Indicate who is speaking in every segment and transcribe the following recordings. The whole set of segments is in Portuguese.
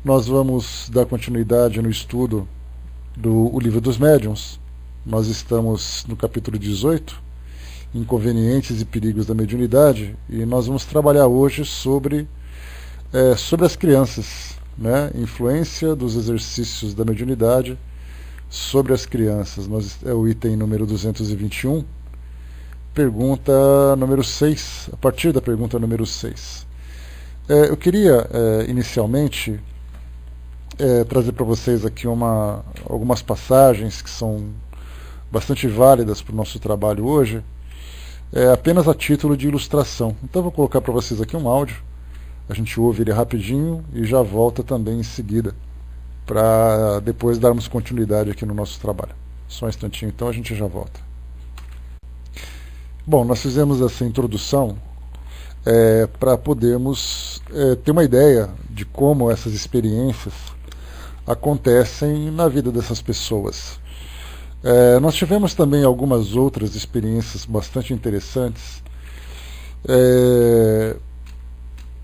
Speaker 1: Nós vamos dar continuidade no estudo do O Livro dos Médiuns. Nós estamos no capítulo 18, Inconvenientes e Perigos da Mediunidade, e nós vamos trabalhar hoje sobre as crianças, né? Influência dos exercícios da mediunidade sobre as crianças. É o item número 221, pergunta número 6, a partir da pergunta número 6. Eu queria, inicialmente, trazer para vocês aqui algumas passagens que são bastante válidas para o nosso trabalho hoje, apenas a título de ilustração. Então eu vou colocar para vocês aqui um áudio, a gente ouve ele rapidinho e já volta também em seguida, para depois darmos continuidade aqui no nosso trabalho. Só um instantinho, então a gente já volta. Bom, nós fizemos essa introdução para podermos ter uma ideia de como essas experiências acontecem na vida dessas pessoas. Nós tivemos também algumas outras experiências bastante interessantes,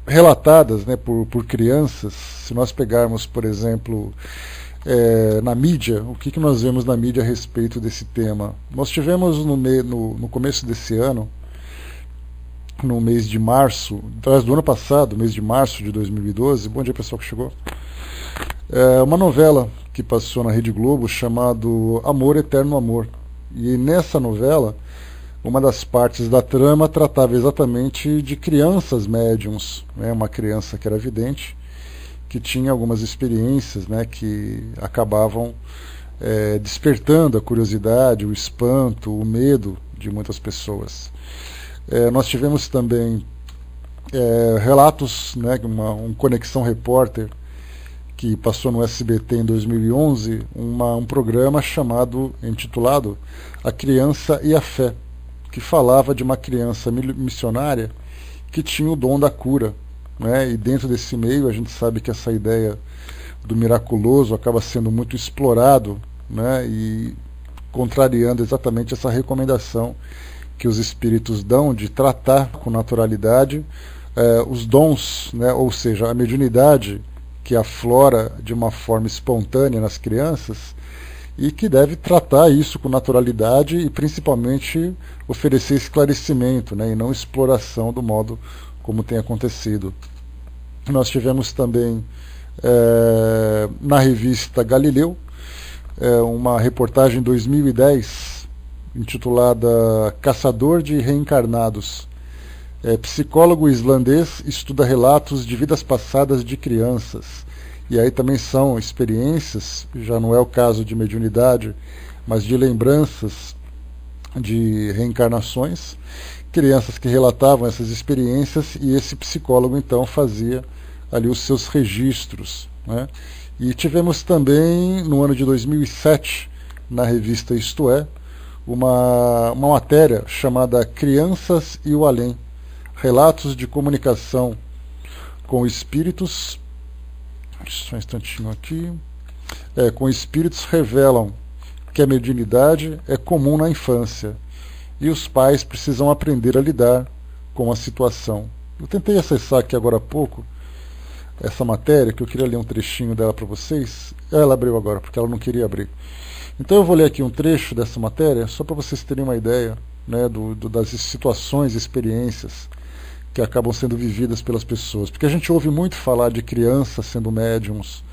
Speaker 1: relatadas, né, por crianças. Se nós pegarmos, por exemplo, na mídia, o que nós vemos na mídia a respeito desse tema? Nós tivemos no começo desse ano, no mês de março, do ano passado, mês de março de 2012, bom dia pessoal que chegou, uma novela que passou na Rede Globo chamado Amor, Eterno Amor. E nessa novela, uma das partes da trama tratava exatamente de crianças médiums, né? Uma criança que era vidente, que tinha algumas experiências, né, que acabavam despertando a curiosidade, o espanto, o medo de muitas pessoas. Nós tivemos também relatos, né, um Conexão Repórter, que passou no SBT em 2011, um programa intitulado A Criança e a Fé, que falava de uma criança missionária que tinha o dom da cura, né? E dentro desse meio a gente sabe que essa ideia do miraculoso acaba sendo muito explorado, né? E contrariando exatamente essa recomendação que os espíritos dão de tratar com naturalidade os dons, né? Ou seja, a mediunidade que aflora de uma forma espontânea nas crianças, e que deve tratar isso com naturalidade e principalmente oferecer esclarecimento, né, e não exploração do modo como tem acontecido. Nós tivemos também na revista Galileu uma reportagem em 2010 intitulada Caçador de Reencarnados. Psicólogo islandês estuda relatos de vidas passadas de crianças. E aí também são experiências, já não é o caso de mediunidade, mas de lembranças de reencarnações, crianças que relatavam essas experiências, e esse psicólogo então fazia ali os seus registros, né? E tivemos também no ano de 2007, na revista Isto É, uma matéria chamada Crianças e o Além, relatos de comunicação com espíritos. Só um instantinho aqui. Com espíritos revelam que a mediunidade é comum na infância e os pais precisam aprender a lidar com a situação. Eu tentei acessar aqui agora há pouco essa matéria, que eu queria ler um trechinho dela para vocês. Ela abriu agora, porque ela não queria abrir. Então eu vou ler aqui um trecho dessa matéria, só para vocês terem uma ideia, né, das situações e experiências que acabam sendo vividas pelas pessoas. Porque a gente ouve muito falar de crianças sendo médiums,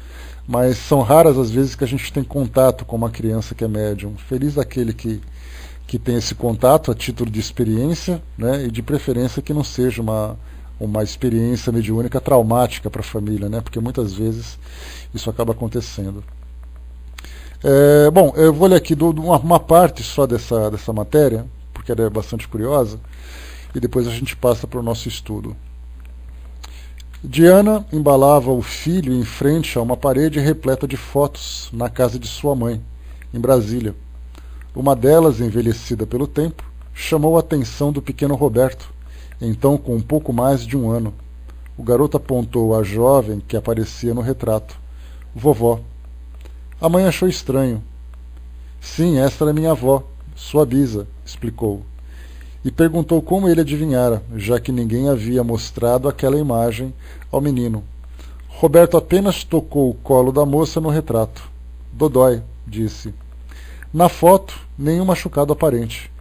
Speaker 1: mas são raras as vezes que a gente tem contato com uma criança que é médium. Feliz daquele que tem esse contato a título de experiência, né, e de preferência que não seja uma experiência mediúnica traumática para a família, né, porque muitas vezes isso acaba acontecendo. Bom, eu vou ler aqui uma parte só dessa matéria, porque ela é bastante curiosa, e depois a gente passa para o nosso estudo. Diana embalava o filho em frente a uma parede repleta de fotos na casa de sua mãe, em Brasília. Uma delas, envelhecida pelo tempo, chamou a atenção do pequeno Roberto, então com um pouco mais de 1 ano. O garoto apontou à jovem que aparecia no retrato. Vovó. A mãe achou estranho. Sim, esta era minha avó, sua bisa, explicou. E perguntou como ele adivinhara, já que ninguém havia mostrado aquela imagem ao menino. Roberto apenas tocou o colo da moça no retrato. Dodói, disse. Na foto, nenhum machucado aparente.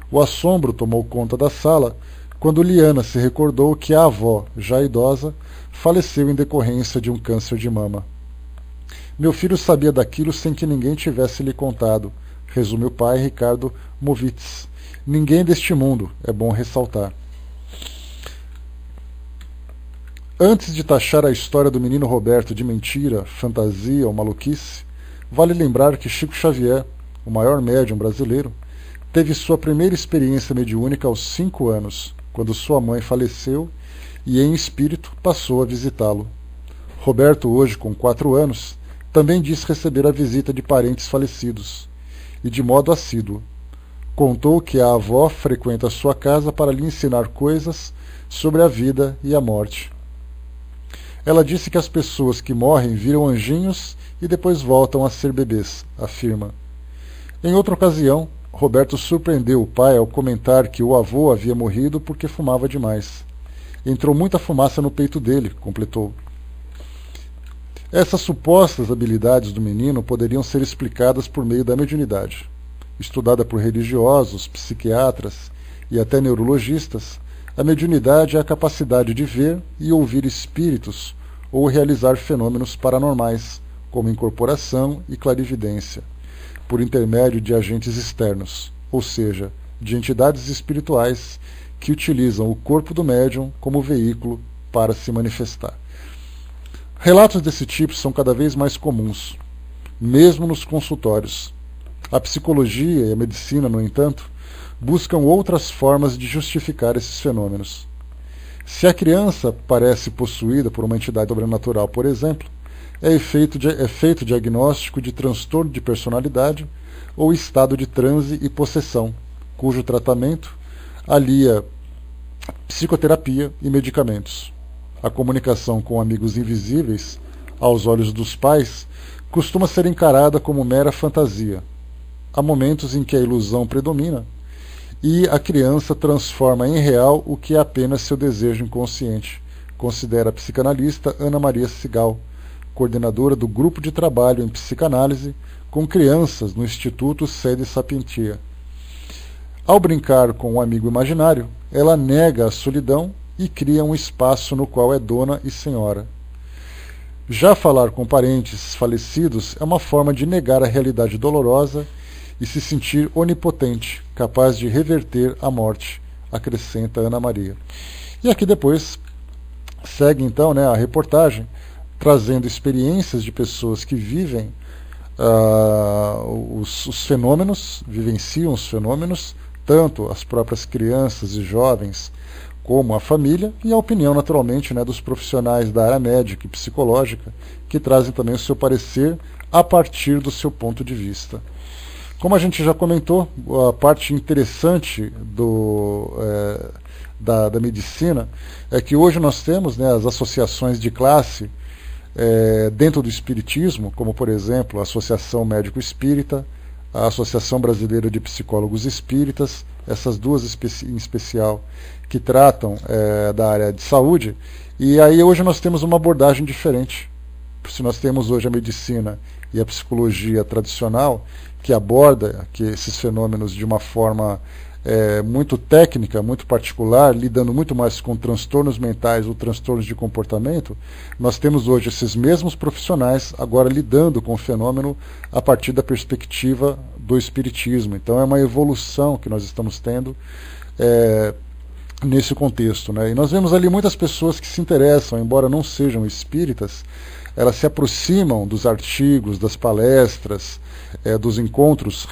Speaker 1: O assombro tomou conta da sala quando Liana se recordou que a avó, já idosa, faleceu em decorrência de um câncer de mama. Meu filho sabia daquilo sem que ninguém tivesse lhe contado, resume o pai Ricardo Movitz. Ninguém deste mundo, é bom ressaltar. Antes de taxar a história do menino Roberto de mentira, fantasia ou maluquice, vale lembrar que Chico Xavier, o maior médium brasileiro, teve sua primeira experiência mediúnica aos 5 anos, quando sua mãe faleceu e, em espírito, passou a visitá-lo. Roberto, hoje com 4 anos, também diz receber a visita de parentes falecidos, e de modo assíduo. Contou que a avó frequenta sua casa para lhe ensinar coisas sobre a vida e a morte. Ela disse que as pessoas que morrem viram anjinhos e depois voltam a ser bebês, afirma. Em outra ocasião, Roberto surpreendeu o pai ao comentar que o avô havia morrido porque fumava demais. Entrou muita fumaça no peito dele, completou. Essas supostas habilidades do menino poderiam ser explicadas por meio da mediunidade. Estudada por religiosos, psiquiatras e até neurologistas, a mediunidade é a capacidade de ver e ouvir espíritos ou realizar fenômenos paranormais, como incorporação e clarividência, por intermédio de agentes externos, ou seja, de entidades espirituais que utilizam o corpo do médium como veículo para se manifestar. Relatos desse tipo são cada vez mais comuns, mesmo nos consultórios. A psicologia e a medicina, no entanto, buscam outras formas de justificar esses fenômenos. Se a criança parece possuída por uma entidade sobrenatural, por exemplo, é feito diagnóstico de transtorno de personalidade ou estado de transe e possessão, cujo tratamento alia psicoterapia e medicamentos. A comunicação com amigos invisíveis, aos olhos dos pais, costuma ser encarada como mera fantasia. Há momentos em que a ilusão predomina e a criança transforma em real o que é apenas seu desejo inconsciente, considera a psicanalista Ana Maria Sigal, coordenadora do grupo de trabalho em psicanálise com crianças no Instituto Sede Sapientia. Ao brincar com um amigo imaginário, ela nega a solidão e cria um espaço no qual é dona e senhora. Já falar com parentes falecidos é uma forma de negar a realidade dolorosa e se sentir onipotente, capaz de reverter a morte, acrescenta Ana Maria. E aqui depois segue então a reportagem, trazendo experiências de pessoas que vivem os fenômenos, vivenciam os fenômenos, tanto as próprias crianças e jovens como a família, e a opinião, naturalmente, dos profissionais da área médica e psicológica, que trazem também o seu parecer a partir do seu ponto de vista. Como a gente já comentou, a parte interessante da medicina é que hoje nós temos as associações de classe dentro do espiritismo, como, por exemplo, a Associação Médico Espírita, a Associação Brasileira de Psicólogos Espíritas, essas duas em especial, que tratam da área de saúde, e aí hoje nós temos uma abordagem diferente. Se nós temos hoje a medicina e a psicologia tradicional, que aborda esses fenômenos de uma forma muito técnica, muito particular, lidando muito mais com transtornos mentais ou transtornos de comportamento, nós temos hoje esses mesmos profissionais agora lidando com o fenômeno a partir da perspectiva do espiritismo. Então é uma evolução que nós estamos tendo nesse contexto. E nós vemos ali muitas pessoas que se interessam, embora não sejam espíritas, elas se aproximam dos artigos, das palestras, dos encontros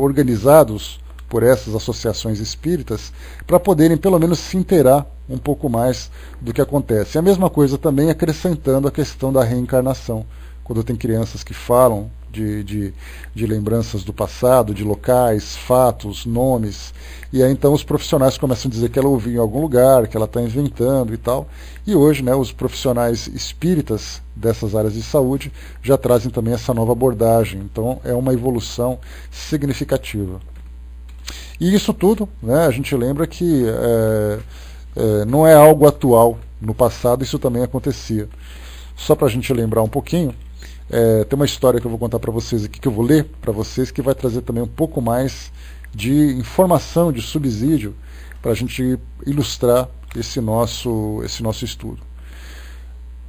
Speaker 1: organizados por essas associações espíritas, para poderem pelo menos se inteirar um pouco mais do que acontece. E a mesma coisa também acrescentando a questão da reencarnação, quando tem crianças que falam de lembranças do passado, de locais, fatos, nomes, e aí então os profissionais começam a dizer que ela ouviu em algum lugar, que ela está inventando e tal, e hoje os profissionais espíritas dessas áreas de saúde já trazem também essa nova abordagem, então é uma evolução significativa. E isso tudo, a gente lembra que não é algo atual, No passado isso também acontecia. Só para a gente lembrar um pouquinho, tem uma história que eu vou contar para vocês aqui, que eu vou ler para vocês, que vai trazer também um pouco mais de informação, de subsídio, para a gente ilustrar esse nosso estudo.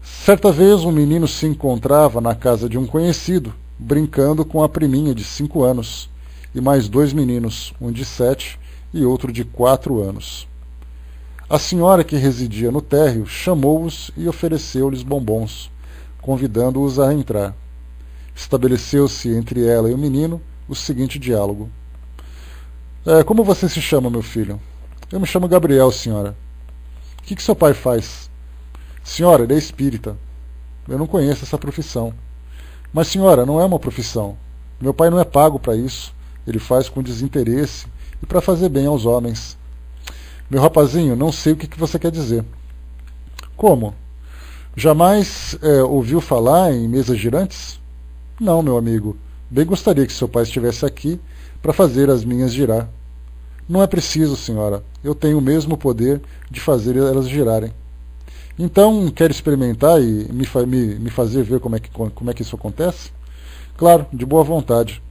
Speaker 1: Certa vez um menino se encontrava na casa de um conhecido, brincando com a priminha de 5 anos, e mais 2 meninos, um de 7 e outro de 4 anos. A senhora que residia no térreo chamou-os e ofereceu-lhes bombons, convidando-os a entrar. Estabeleceu-se entre ela e o menino o seguinte diálogo. Como você se chama, meu filho? Eu me chamo Gabriel, senhora. O que seu pai faz? Senhora, ele é espírita. Eu não conheço essa profissão. Mas, senhora, não é uma profissão. Meu pai não é pago para isso. Ele faz com desinteresse e para fazer bem aos homens. Meu rapazinho, não sei o que você quer dizer. Como? Jamais ouviu falar em mesas girantes? Não, meu amigo. Bem gostaria que seu pai estivesse aqui para fazer as minhas girar. Não é preciso, senhora. Eu tenho o mesmo poder de fazer elas girarem. Então, quer experimentar e me fazer ver como é que isso acontece? Claro, de boa vontade.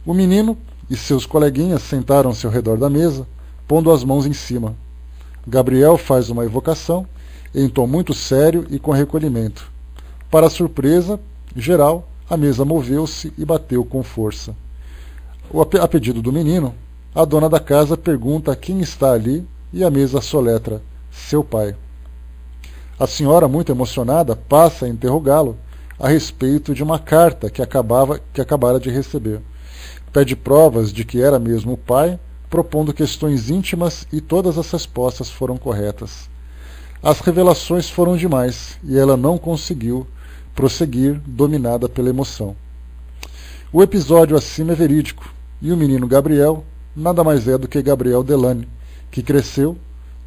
Speaker 1: O menino e seus coleguinhas sentaram-se ao redor da mesa, pondo as mãos em cima. Gabriel faz uma evocação, em tom muito sério e com recolhimento. Para surpresa geral, a mesa moveu-se e bateu com força. A pedido do menino, a dona da casa pergunta quem está ali e a mesa soletra, seu pai. A senhora, muito emocionada, passa a interrogá-lo a respeito de uma carta que acabara de receber. Pede provas de que era mesmo o pai, propondo questões íntimas e todas as respostas foram corretas. As revelações foram demais e ela não conseguiu prosseguir, dominada pela emoção. O episódio acima é verídico e o menino Gabriel nada mais é do que Gabriel Delane, que cresceu,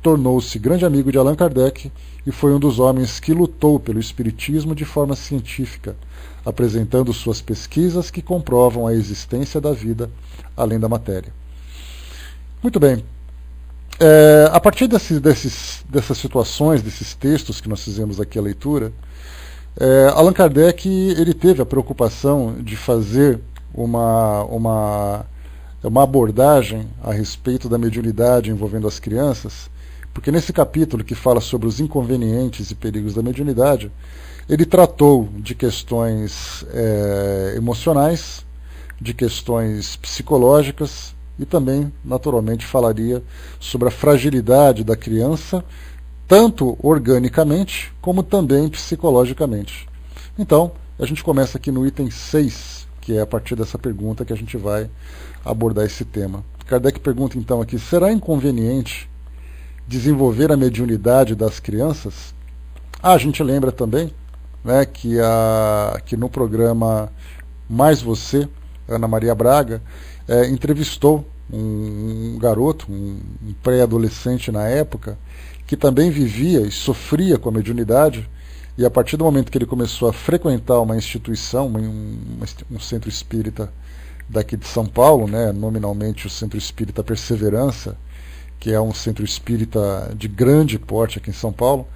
Speaker 1: tornou-se grande amigo de Allan Kardec e foi um dos homens que lutou pelo espiritismo de forma científica, apresentando suas pesquisas que comprovam a existência da vida além da matéria. Muito bem. A partir dessas situações, desses textos que nós fizemos aqui a leitura, Allan Kardec ele teve a preocupação de fazer uma abordagem a respeito da mediunidade envolvendo as crianças, porque nesse capítulo que fala sobre os inconvenientes e perigos da mediunidade, ele tratou de questões emocionais, de questões psicológicas e também, naturalmente, falaria sobre a fragilidade da criança, tanto organicamente como também psicologicamente. Então, a gente começa aqui no item 6, que é a partir dessa pergunta que a gente vai abordar esse tema. Kardec pergunta então aqui, será inconveniente desenvolver a mediunidade das crianças? A gente lembra também, né, que no programa Mais Você, Ana Maria Braga, entrevistou um garoto, um pré-adolescente na época, que também vivia e sofria com a mediunidade, e a partir do momento que ele começou a frequentar uma instituição, um centro espírita daqui de São Paulo, né, nominalmente o Centro Espírita Perseverança, que é um centro espírita de grande porte aqui em São Paulo,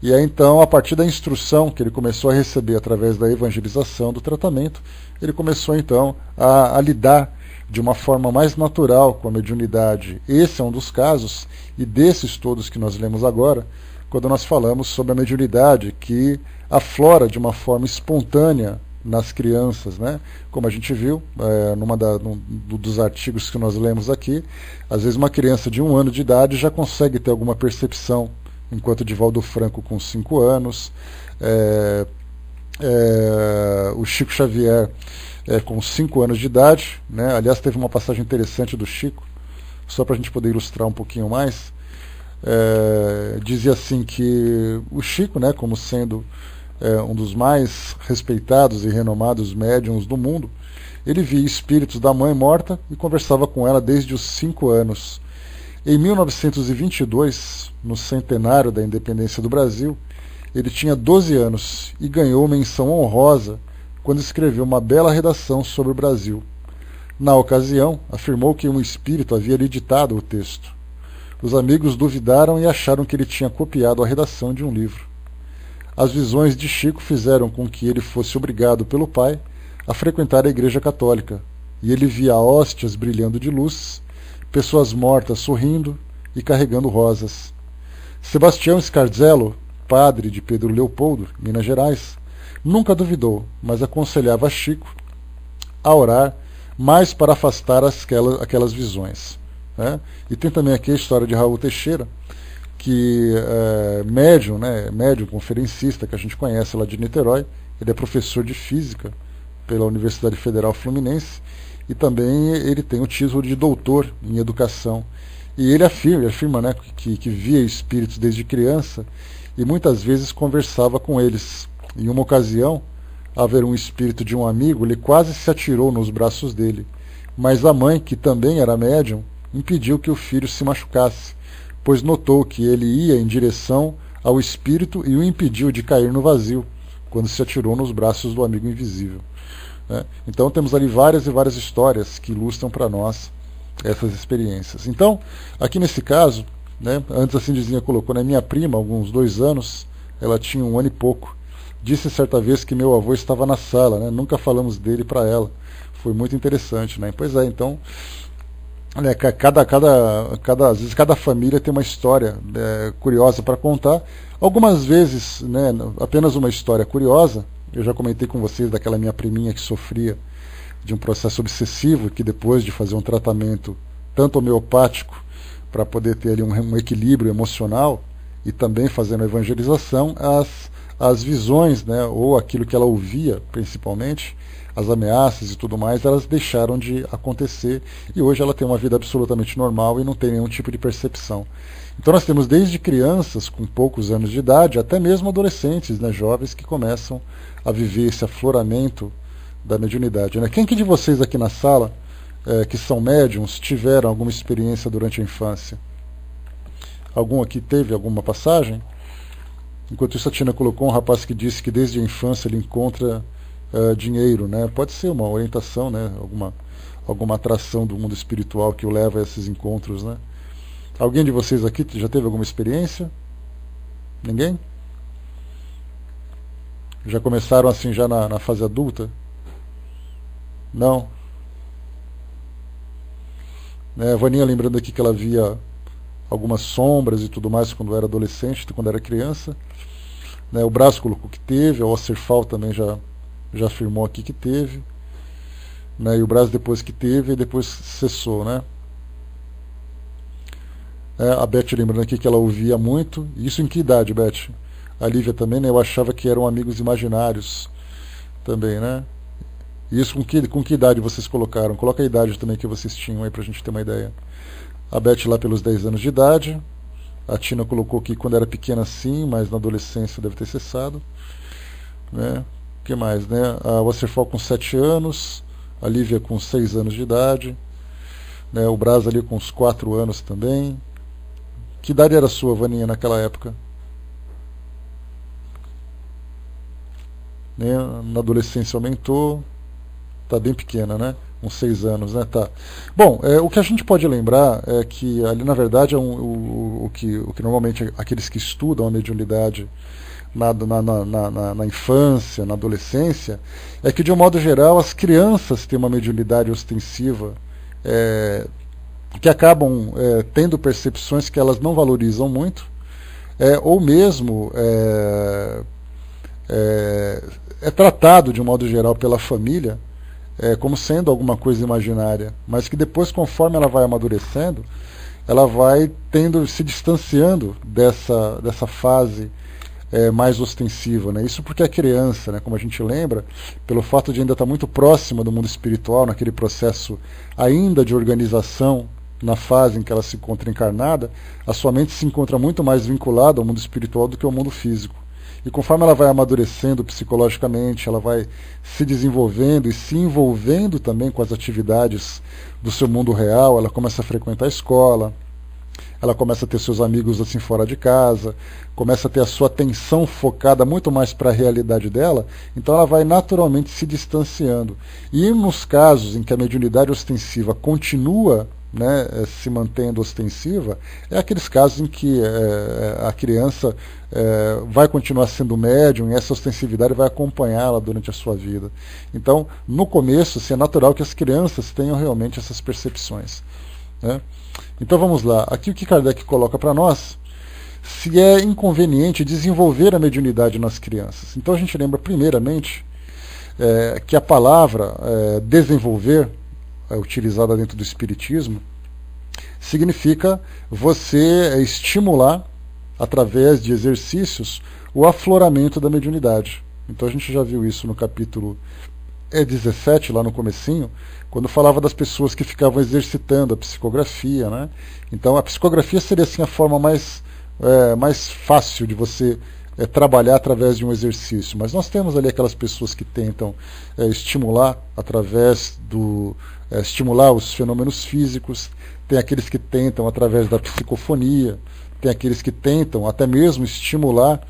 Speaker 1: e aí então, a partir da instrução que ele começou a receber através da evangelização, do tratamento, ele começou então a lidar de uma forma mais natural com a mediunidade. Esse é um dos casos, e desses todos que nós lemos agora, quando nós falamos sobre a mediunidade que aflora de uma forma espontânea nas crianças, né? Como a gente viu dos artigos que nós lemos aqui, às vezes uma criança de 1 ano de idade já consegue ter alguma percepção, enquanto Divaldo Franco com 5 anos, o Chico Xavier com 5 anos de idade, né? Aliás, teve uma passagem interessante do Chico, só para a gente poder ilustrar um pouquinho mais, dizia assim que o Chico, né, como sendo um dos mais respeitados e renomados médiuns do mundo, ele via espíritos da mãe morta e conversava com ela desde os 5 anos. Em 1922, no centenário da independência do Brasil, ele tinha 12 anos e ganhou menção honrosa quando escreveu uma bela redação sobre o Brasil. Na ocasião, afirmou que um espírito havia lhe ditado o texto. Os amigos duvidaram e acharam que ele tinha copiado a redação de um livro. As visões de Chico fizeram com que ele fosse obrigado pelo pai a frequentar a Igreja Católica, e ele via hóstias brilhando de luz, pessoas mortas sorrindo e carregando rosas. Sebastião Scarzello, padre de Pedro Leopoldo, Minas Gerais, nunca duvidou, mas aconselhava a Chico a orar mais para afastar aquelas visões. Né? E tem também aqui a história de Raul Teixeira, que é médium, né, médium conferencista, que a gente conhece lá de Niterói. Ele é professor de física pela Universidade Federal Fluminense e também ele tem o título de doutor em educação. E ele afirma, né, que via espíritos desde criança e muitas vezes conversava com eles. Em uma ocasião, ao ver um espírito de um amigo, ele quase se atirou nos braços dele, mas a mãe, que também era médium, impediu que o filho se machucasse, pois notou que ele ia em direção ao espírito e o impediu de cair no vazio, quando se atirou nos braços do amigo invisível. Né? Então temos ali várias e várias histórias que ilustram para nós essas experiências. Então, aqui nesse caso, né, antes a Cindizinha colocou, né, minha prima, alguns 2 anos, ela tinha 1 ano e pouco, disse certa vez que meu avô estava na sala, né, nunca falamos dele para ela. Foi muito interessante, né? Pois é, então, né, às vezes cada família tem uma história curiosa para contar. Algumas vezes, né, apenas uma história curiosa. Eu já comentei com vocês daquela minha priminha que sofria de um processo obsessivo, que depois de fazer um tratamento tanto homeopático para poder ter ali um equilíbrio emocional e também fazendo a evangelização, as visões, né, ou aquilo que ela ouvia principalmente, as ameaças e tudo mais, elas deixaram de acontecer e hoje ela tem uma vida absolutamente normal e não tem nenhum tipo de percepção. Então nós temos desde crianças com poucos anos de idade até mesmo adolescentes, né, jovens que começam a viver esse afloramento da mediunidade. Né? Quem que de vocês aqui na sala, que são médiums, tiveram alguma experiência durante a infância? Algum aqui teve alguma passagem? Enquanto isso, a Tina colocou um rapaz que disse que desde a infância ele encontra dinheiro. Né? Pode ser uma orientação, né? alguma atração do mundo espiritual que o leva a esses encontros. Né? Alguém de vocês aqui já teve alguma experiência? Ninguém? Já começaram assim já na fase adulta? Não. A Vaninha lembrando aqui que ela via algumas sombras e tudo mais quando era adolescente, quando era criança. O Brás colocou que teve, a Ocerfal também já afirmou aqui que teve. E o Brás depois que teve, e depois cessou. Né? A Beth lembrando aqui que ela ouvia muito. Isso em que idade, Beth? A Lívia também, né? Eu achava que eram amigos imaginários também, né? Isso com que idade vocês colocaram? Coloca a idade também que vocês tinham aí pra gente ter uma ideia. A Beth lá pelos 10 anos de idade. A Tina colocou que quando era pequena sim, mas na adolescência deve ter cessado. Né? O que mais, né? A Wasserfall com 7 anos. A Lívia com 6 anos de idade. Né? O Brás ali com uns 4 anos também. Que idade era a sua, Vaninha, naquela época? Né? Na adolescência aumentou. Tá bem pequena, né? Uns 6 anos, né? Tá. Bom, o que a gente pode lembrar é que ali, na verdade, o que normalmente aqueles que estudam a mediunidade na infância, na adolescência, é que, de um modo geral, as crianças têm uma mediunidade ostensiva que acabam tendo percepções que elas não valorizam muito, ou mesmo é tratado, de um modo geral, pela família como sendo alguma coisa imaginária, mas que depois, conforme ela vai amadurecendo, ela vai se distanciando dessa fase mais ostensiva. Né? Isso porque a criança, né, como a gente lembra, pelo fato de ainda estar muito próxima do mundo espiritual, naquele processo ainda de organização, na fase em que ela se encontra encarnada, a sua mente se encontra muito mais vinculada ao mundo espiritual do que ao mundo físico. E conforme ela vai amadurecendo psicologicamente, ela vai se desenvolvendo e se envolvendo também com as atividades do seu mundo real, ela começa a frequentar a escola, ela começa a ter seus amigos assim fora de casa, começa a ter a sua atenção focada muito mais para a realidade dela, então ela vai naturalmente se distanciando. E nos casos em que a mediunidade ostensiva continua né, se mantendo ostensiva, é aqueles casos em que a criança vai continuar sendo médium e essa ostensividade vai acompanhá-la durante a sua vida. Então, no começo, assim, é natural que as crianças tenham realmente essas percepções, né? Então vamos lá. Aqui o que Kardec coloca para nós, se é inconveniente desenvolver a mediunidade nas crianças. Então a gente lembra primeiramente que a palavra desenvolver, utilizada dentro do Espiritismo, significa você estimular, através de exercícios, o afloramento da mediunidade. Então a gente já viu isso no capítulo 17, lá no comecinho, quando falava das pessoas que ficavam exercitando a psicografia, né? Então a psicografia seria assim a forma mais fácil de você trabalhar através de um exercício. Mas nós temos ali aquelas pessoas que tentam estimular através do estimular os fenômenos físicos, tem aqueles que tentam através da psicofonia, tem aqueles que tentam até mesmo estimular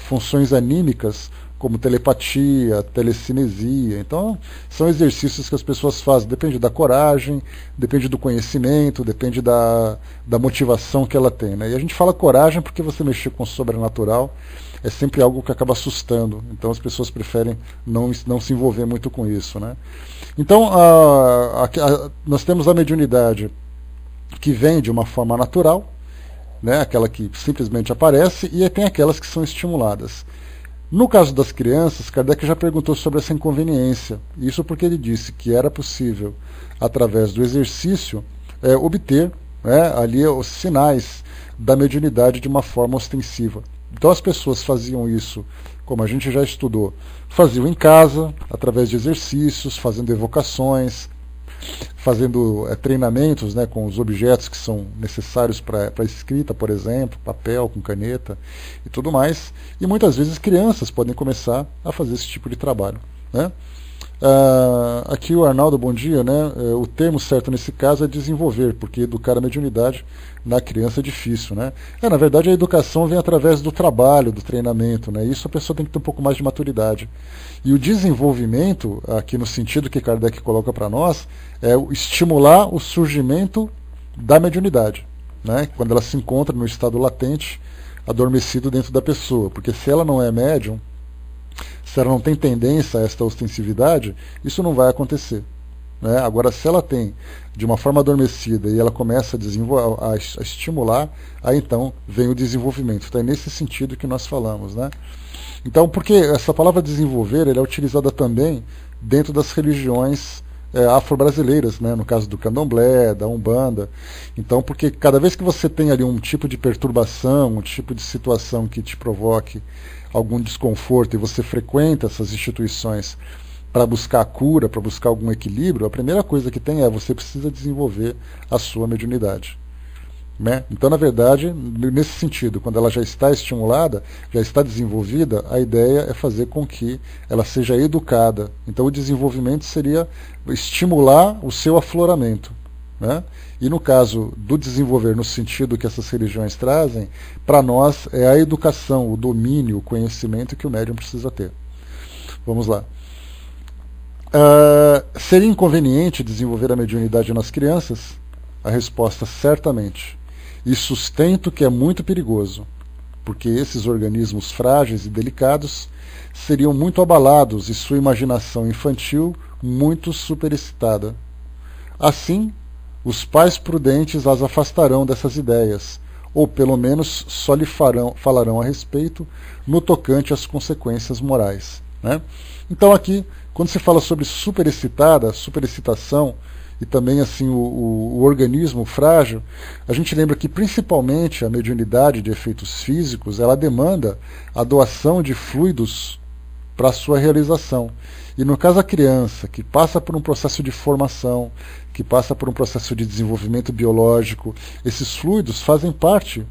Speaker 1: funções anímicas, como telepatia, telecinesia. Então, são exercícios que as pessoas fazem. Depende da coragem, depende do conhecimento, depende da motivação que ela tem, né? E a gente fala coragem porque você mexer com o sobrenatural é sempre algo que acaba assustando. Então, as pessoas preferem não se envolver muito com isso, né? Então, nós temos a mediunidade que vem de uma forma natural, né? Aquela que simplesmente aparece, e tem aquelas que são estimuladas. No caso das crianças, Kardec já perguntou sobre essa inconveniência. Isso porque ele disse que era possível, através do exercício, obter ali os sinais da mediunidade de uma forma ostensiva. Então as pessoas faziam isso, como a gente já estudou, faziam em casa, através de exercícios, fazendo evocações, fazendo treinamentos, né, com os objetos que são necessários para a escrita, por exemplo, papel com caneta e tudo mais. E muitas vezes crianças podem começar a fazer esse tipo de trabalho, né? Aqui o Arnaldo, bom dia, né? O termo certo nesse caso é desenvolver, porque educar a mediunidade na criança é difícil, né? Na verdade a educação vem através do trabalho, do treinamento, né? Isso a pessoa tem que ter um pouco mais de maturidade. E o desenvolvimento, aqui no sentido que Kardec coloca para nós, é estimular o surgimento da mediunidade, né? Quando ela se encontra no estado latente, adormecido dentro da pessoa. Porque se ela não é médium, se ela não tem tendência a esta ostensividade, isso não vai acontecer, né? Agora, se ela tem de uma forma adormecida e ela começa a estimular, aí então vem o desenvolvimento. Então é nesse sentido que nós falamos, né? Então, porque essa palavra desenvolver ela é utilizada também dentro das religiões afro-brasileiras, né? No caso do candomblé, da umbanda. Então, porque cada vez que você tem ali um tipo de perturbação, um tipo de situação que te provoque algum desconforto e você frequenta essas instituições para buscar a cura, para buscar algum equilíbrio, a primeira coisa que tem você precisa desenvolver a sua mediunidade, né? Então, na verdade, nesse sentido, quando ela já está estimulada, já está desenvolvida, a ideia é fazer com que ela seja educada. Então, o desenvolvimento seria estimular o seu afloramento, né? E no caso do desenvolver no sentido que essas religiões trazem, para nós é a educação, o domínio, o conhecimento que o médium precisa ter. Vamos lá. Seria inconveniente desenvolver a mediunidade nas crianças? A resposta, certamente. E sustento que é muito perigoso, porque esses organismos frágeis e delicados seriam muito abalados e sua imaginação infantil muito superexcitada. Assim, os pais prudentes as afastarão dessas ideias, ou pelo menos só lhe falarão a respeito no tocante às consequências morais, né? Então aqui, quando se fala sobre superexcitação e também assim o organismo frágil, a gente lembra que principalmente a mediunidade de efeitos físicos, ela demanda a doação de fluidos para a sua realização. E no caso a criança, que passa por um processo de formação, que passa por um processo de desenvolvimento biológico, esses fluidos fazem parte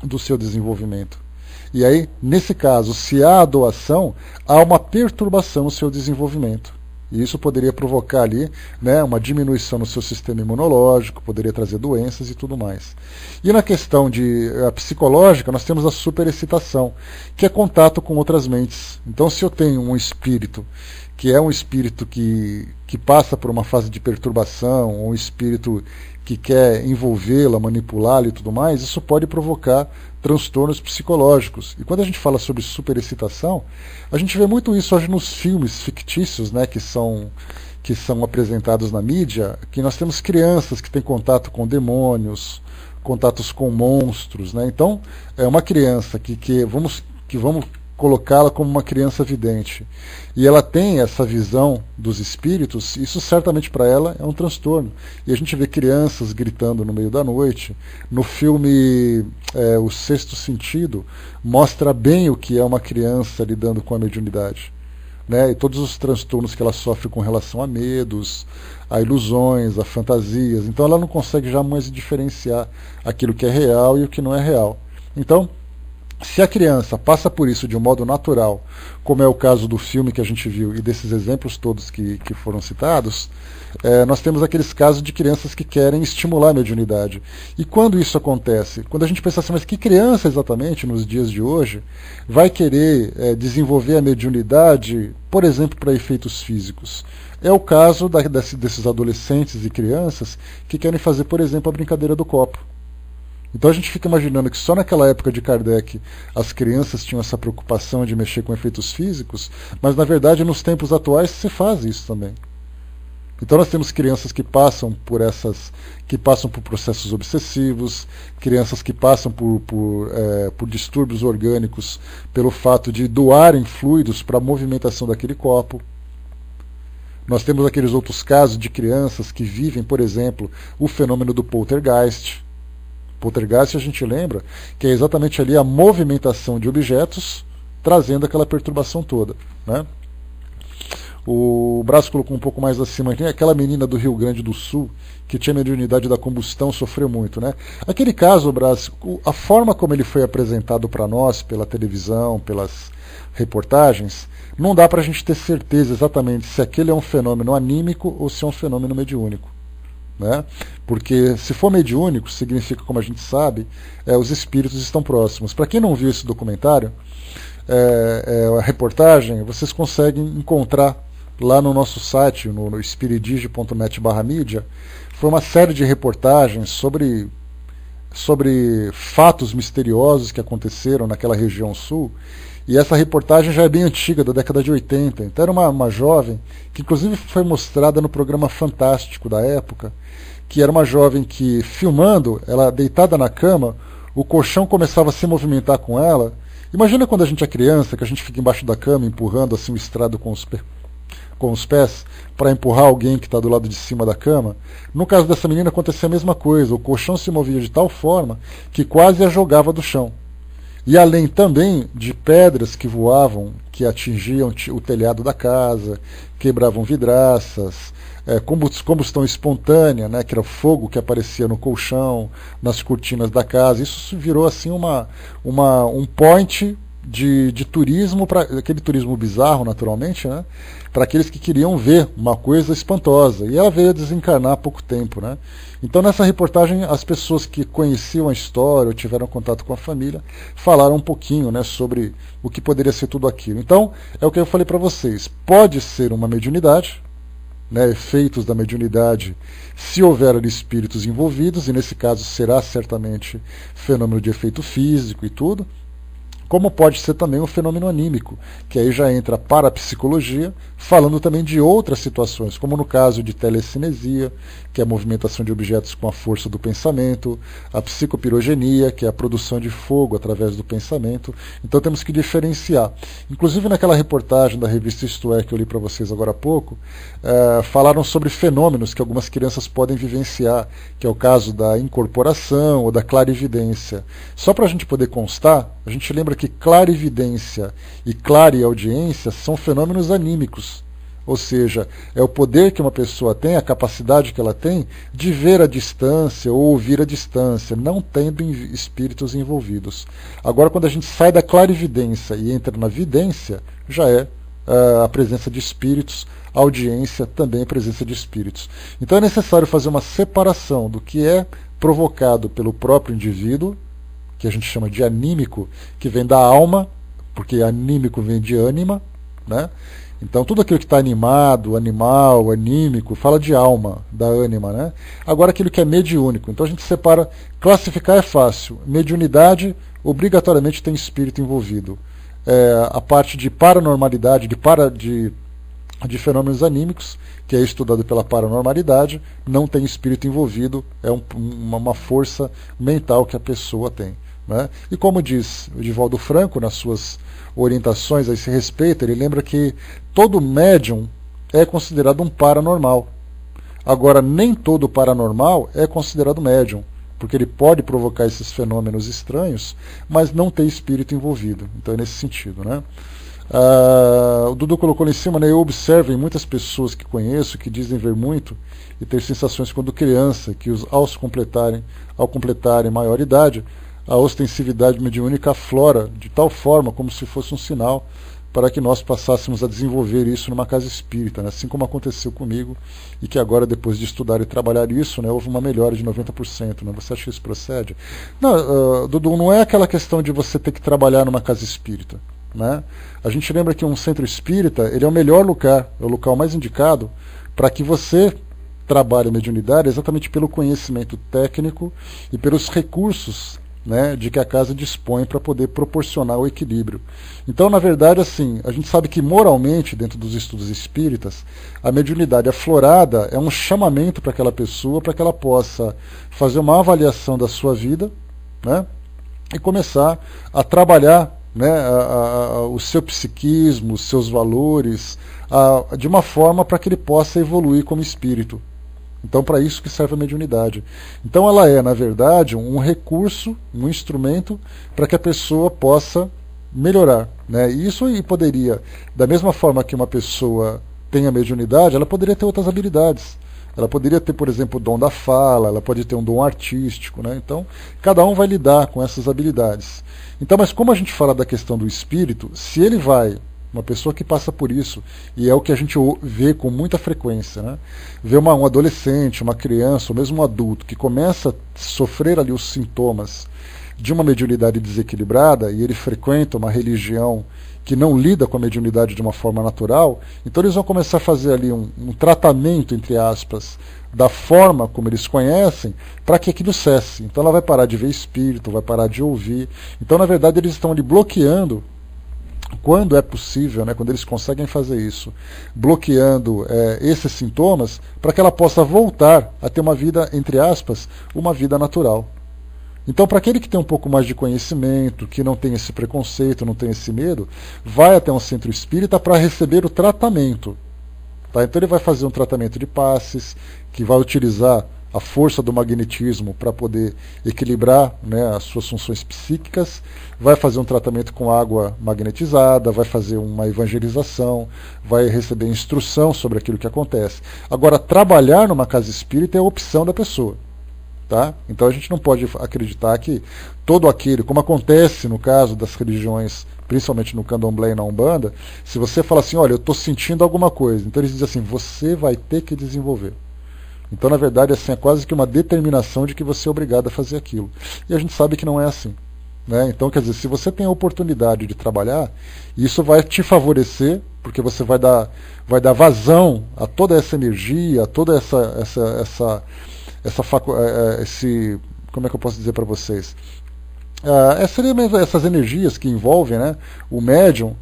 Speaker 1: do seu desenvolvimento. E aí, nesse caso, se há a doação, há uma perturbação no seu desenvolvimento. E isso poderia provocar ali, né, uma diminuição no seu sistema imunológico, poderia trazer doenças e tudo mais. E na questão psicológica, nós temos a superexcitação, que é contato com outras mentes. Então, se eu tenho um espírito que é um espírito que passa por uma fase de perturbação, ou um espírito que quer envolvê-la, manipulá-la e tudo mais, isso pode provocar transtornos psicológicos. E quando a gente fala sobre superexcitação, a gente vê muito isso hoje nos filmes fictícios, né, que são apresentados na mídia, que nós temos crianças que têm contato com demônios, contatos com monstros, né? Então, é uma criança que vamos colocá-la como uma criança vidente, e ela tem essa visão dos espíritos, isso certamente para ela é um transtorno. E a gente vê crianças gritando no meio da noite. No filme O Sexto Sentido, mostra bem o que é uma criança lidando com a mediunidade, né? E todos os transtornos que ela sofre com relação a medos, a ilusões, a fantasias. Então ela não consegue jamais diferenciar aquilo que é real e o que não é real. Então, se a criança passa por isso de um modo natural, como é o caso do filme que a gente viu e desses exemplos todos que foram citados, nós temos aqueles casos de crianças que querem estimular a mediunidade. E quando isso acontece? Quando a gente pensa assim, mas que criança exatamente, nos dias de hoje, vai querer desenvolver a mediunidade, por exemplo, para efeitos físicos? É o caso desses adolescentes e crianças que querem fazer, por exemplo, a brincadeira do copo. Então a gente fica imaginando que só naquela época de Kardec as crianças tinham essa preocupação de mexer com efeitos físicos, mas na verdade nos tempos atuais se faz isso também. Então nós temos crianças que passam por processos obsessivos, crianças que passam por distúrbios orgânicos pelo fato de doarem fluidos para a movimentação daquele copo. Nós temos aqueles outros casos de crianças que vivem, por exemplo, o fenômeno do poltergeist. Poltergeist, a gente lembra que é exatamente ali a movimentação de objetos trazendo aquela perturbação toda, né? O Brás colocou um pouco mais acima aqui, aquela menina do Rio Grande do Sul que tinha mediunidade da combustão, sofreu muito, né? Aquele caso, Brás, a forma como ele foi apresentado para nós pela televisão, pelas reportagens, não dá para a gente ter certeza exatamente se aquele é um fenômeno anímico ou se é um fenômeno mediúnico, né? Porque se for mediúnico, significa, como a gente sabe, os espíritos estão próximos. Para quem não viu esse documentário, a reportagem, vocês conseguem encontrar lá no nosso site, no espiridige.net/mídia. Foi uma série de reportagens sobre fatos misteriosos que aconteceram naquela região sul. E essa reportagem já é bem antiga, da década de 80. Então era uma jovem, que inclusive foi mostrada no programa Fantástico da época, que era uma jovem que, filmando, ela deitada na cama, o colchão começava a se movimentar com ela. Imagina quando a gente é criança, que a gente fica embaixo da cama, empurrando assim o estrado com os pés, para empurrar alguém que está do lado de cima da cama. No caso dessa menina acontecia a mesma coisa, o colchão se movia de tal forma que quase a jogava do chão. E além também de pedras que voavam, que atingiam o telhado da casa, quebravam vidraças, combustão espontânea, né, que era fogo que aparecia no colchão, nas cortinas da casa. Isso virou assim um point de turismo, aquele turismo bizarro, naturalmente, né, para aqueles que queriam ver uma coisa espantosa. E ela veio a desencarnar há pouco tempo, né? Então, nessa reportagem, as pessoas que conheciam a história ou tiveram contato com a família falaram um pouquinho, né, sobre o que poderia ser tudo aquilo. Então, é o que eu falei para vocês. Pode ser uma mediunidade, né, efeitos da mediunidade, se houver ali espíritos envolvidos, e nesse caso será certamente fenômeno de efeito físico e tudo, como pode ser também um fenômeno anímico, que aí já entra a parapsicologia, falando também de outras situações, como no caso de telecinesia, que é a movimentação de objetos com a força do pensamento, a psicopirogenia, que é a produção de fogo através do pensamento. Então temos que diferenciar. Inclusive naquela reportagem da revista Isto É, que eu li para vocês agora há pouco, falaram sobre fenômenos que algumas crianças podem vivenciar, que é o caso da incorporação ou da clarividência. Só para a gente poder constar, a gente lembra que clarividência e clareaudiência são fenômenos anímicos. Ou seja, é o poder que uma pessoa tem, a capacidade que ela tem de ver a distância ou ouvir a distância, não tendo espíritos envolvidos. Agora, quando a gente sai da clarividência e entra na vidência, já é a presença de espíritos, a audiência também é a presença de espíritos. Então é necessário fazer uma separação do que é provocado pelo próprio indivíduo, que a gente chama de anímico, que vem da alma, porque anímico vem de ânima, né? Então tudo aquilo que está animado, animal, anímico, fala de alma, da ânima, né? Agora aquilo que é mediúnico. Então a gente separa, classificar é fácil. Mediunidade obrigatoriamente tem espírito envolvido. A parte de paranormalidade, de fenômenos anímicos, que é estudado pela paranormalidade, não tem espírito envolvido, é uma força mental que a pessoa tem. Né? E como diz o Divaldo Franco nas suas orientações a esse respeito, ele lembra que todo médium é considerado um paranormal. Agora, nem todo paranormal é considerado médium, porque ele pode provocar esses fenômenos estranhos, mas não tem espírito envolvido. Então é nesse sentido. Né? O Dudu colocou lá em cima, né, eu observo em muitas pessoas que conheço, que dizem ver muito e ter sensações quando criança, que ao completarem maior idade, a ostensividade mediúnica aflora de tal forma como se fosse um sinal para que nós passássemos a desenvolver isso numa casa espírita, né? Assim como aconteceu comigo, e que agora, depois de estudar e trabalhar isso, né, houve uma melhora de 90%. Né? Você acha que isso procede? Não, Dudu, não é aquela questão de você ter que trabalhar numa casa espírita. Né? A gente lembra que um centro espírita ele é o melhor lugar, é o local mais indicado para que você trabalhe a mediunidade exatamente pelo conhecimento técnico e pelos recursos, né, de que a casa dispõe para poder proporcionar o equilíbrio. Então, na verdade, assim, a gente sabe que moralmente, dentro dos estudos espíritas, a mediunidade aflorada é um chamamento para aquela pessoa, para que ela possa fazer uma avaliação da sua vida, né, e começar a trabalhar, né, o seu psiquismo, os seus valores, de uma forma para que ele possa evoluir como espírito. Então, para isso que serve a mediunidade. Então, ela é, na verdade, um recurso, um instrumento para que a pessoa possa melhorar. Né? E isso poderia, da mesma forma que uma pessoa tem a mediunidade, ela poderia ter outras habilidades. Ela poderia ter, por exemplo, o dom da fala, ela pode ter um dom artístico. Né? Então, cada um vai lidar com essas habilidades. Então, mas como a gente fala da questão do espírito, se ele vai... Uma pessoa que passa por isso, e é o que a gente vê com muita frequência, né? Vê um adolescente, uma criança, ou mesmo um adulto, que começa a sofrer ali os sintomas de uma mediunidade desequilibrada, e ele frequenta uma religião que não lida com a mediunidade de uma forma natural, então eles vão começar a fazer ali um tratamento, entre aspas, da forma como eles conhecem, para que aquilo cesse. Então ela vai parar de ver espírito, vai parar de ouvir. Então, na verdade, eles estão ali bloqueando, quando é possível, né, quando eles conseguem fazer isso, bloqueando esses sintomas, para que ela possa voltar a ter uma vida, entre aspas, uma vida natural. Então, para aquele que tem um pouco mais de conhecimento, que não tem esse preconceito, não tem esse medo, vai até um centro espírita para receber o tratamento. Tá? Então ele vai fazer um tratamento de passes, que vai utilizar a força do magnetismo para poder equilibrar, né, as suas funções psíquicas, vai fazer um tratamento com água magnetizada, vai fazer uma evangelização, vai receber instrução sobre aquilo que acontece. Agora, trabalhar numa casa espírita é a opção da pessoa. Tá? Então a gente não pode acreditar que todo aquele, como acontece no caso das religiões, principalmente no candomblé e na umbanda, se você fala assim, olha, eu estou sentindo alguma coisa, então eles dizem assim, você vai ter que desenvolver. Então, na verdade, assim, é quase que uma determinação de que você é obrigado a fazer aquilo. E a gente sabe que não é assim. Né? Então, quer dizer, se você tem a oportunidade de trabalhar, isso vai te favorecer, porque você vai dar vazão a toda essa energia, a toda como é que eu posso dizer para vocês? Essas energias que envolvem, né, o médium,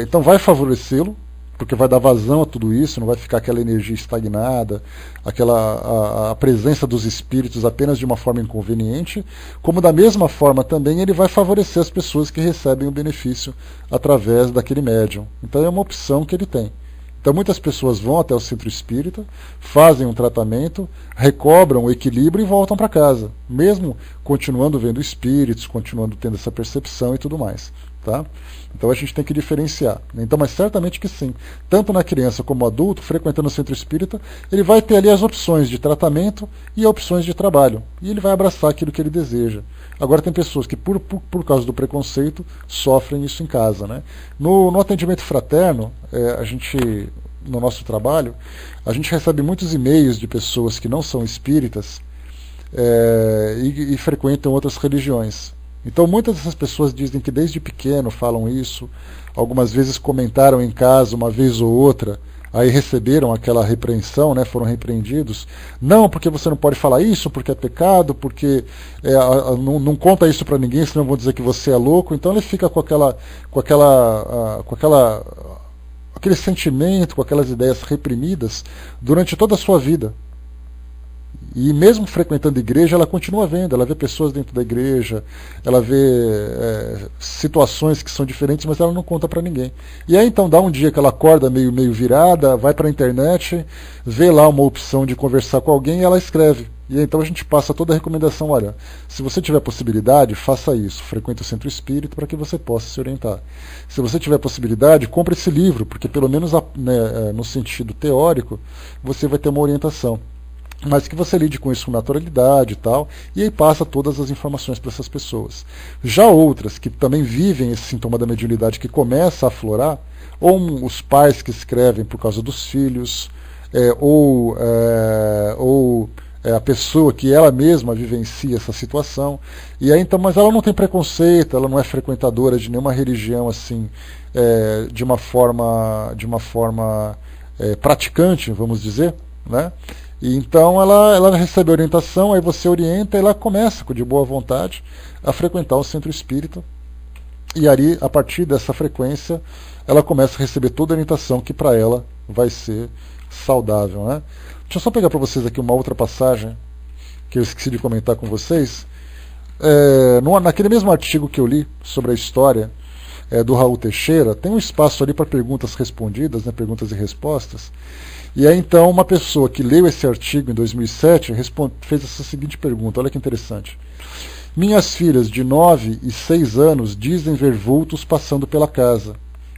Speaker 1: então vai favorecê-lo, porque vai dar vazão a tudo isso, não vai ficar aquela energia estagnada, a presença dos espíritos apenas de uma forma inconveniente, como da mesma forma também ele vai favorecer as pessoas que recebem o benefício através daquele médium. Então é uma opção que ele tem. Então muitas pessoas vão até o centro espírita, fazem um tratamento, recobram o equilíbrio e voltam para casa, mesmo continuando vendo espíritos, continuando tendo essa percepção e tudo mais. Tá? Então a gente tem que diferenciar. Então, mas certamente que sim. Tanto na criança como no adulto, frequentando o centro espírita, ele vai ter ali as opções de tratamento e opções de trabalho. E ele vai abraçar aquilo que ele deseja. Agora tem pessoas que, por causa do preconceito, sofrem isso em casa. Né? No atendimento fraterno, no nosso trabalho, a gente recebe muitos e-mails de pessoas que não são espíritas e frequentam outras religiões. Então muitas dessas pessoas dizem que desde pequeno falam isso, algumas vezes comentaram em casa uma vez ou outra, aí receberam aquela repreensão, né, foram repreendidos. Não, porque você não pode falar isso, porque é pecado, porque não conta isso para ninguém, senão vão dizer que você é louco. Então ele fica aquele sentimento, com aquelas ideias reprimidas durante toda a sua vida. E mesmo frequentando a igreja, ela continua vendo, ela vê pessoas dentro da igreja, ela vê situações que são diferentes, mas ela não conta para ninguém. E aí então dá um dia que ela acorda meio virada, vai para a internet, vê lá uma opção de conversar com alguém e ela escreve. E aí, então a gente passa toda a recomendação, olha, se você tiver possibilidade, faça isso, frequente o centro espírita para que você possa se orientar. Se você tiver possibilidade, compre esse livro, porque pelo menos no sentido teórico, você vai ter uma orientação. Mas que você lide com isso com naturalidade e tal, e aí passa todas as informações para essas pessoas. Já outras que também vivem esse sintoma da mediunidade que começa a aflorar, ou os pais que escrevem por causa dos filhos, ou a pessoa que ela mesma vivencia essa situação, e aí então, mas ela não tem preconceito, ela não é frequentadora de nenhuma religião assim, de uma forma praticante, vamos dizer, né? E então ela recebe orientação, aí você orienta e ela começa, de boa vontade, a frequentar o centro espírita. E aí, a partir dessa frequência, ela começa a receber toda a orientação que para ela vai ser saudável. Né? Deixa eu só pegar para vocês aqui uma outra passagem que eu esqueci de comentar com vocês. Naquele mesmo artigo que eu li sobre a história do Raul Teixeira, tem um espaço ali para perguntas respondidas, né, perguntas e respostas. E aí então uma pessoa que leu esse artigo em 2007 fez essa seguinte pergunta, olha que interessante. Minhas filhas de 9 e 6 anos dizem ver vultos passando pela casa,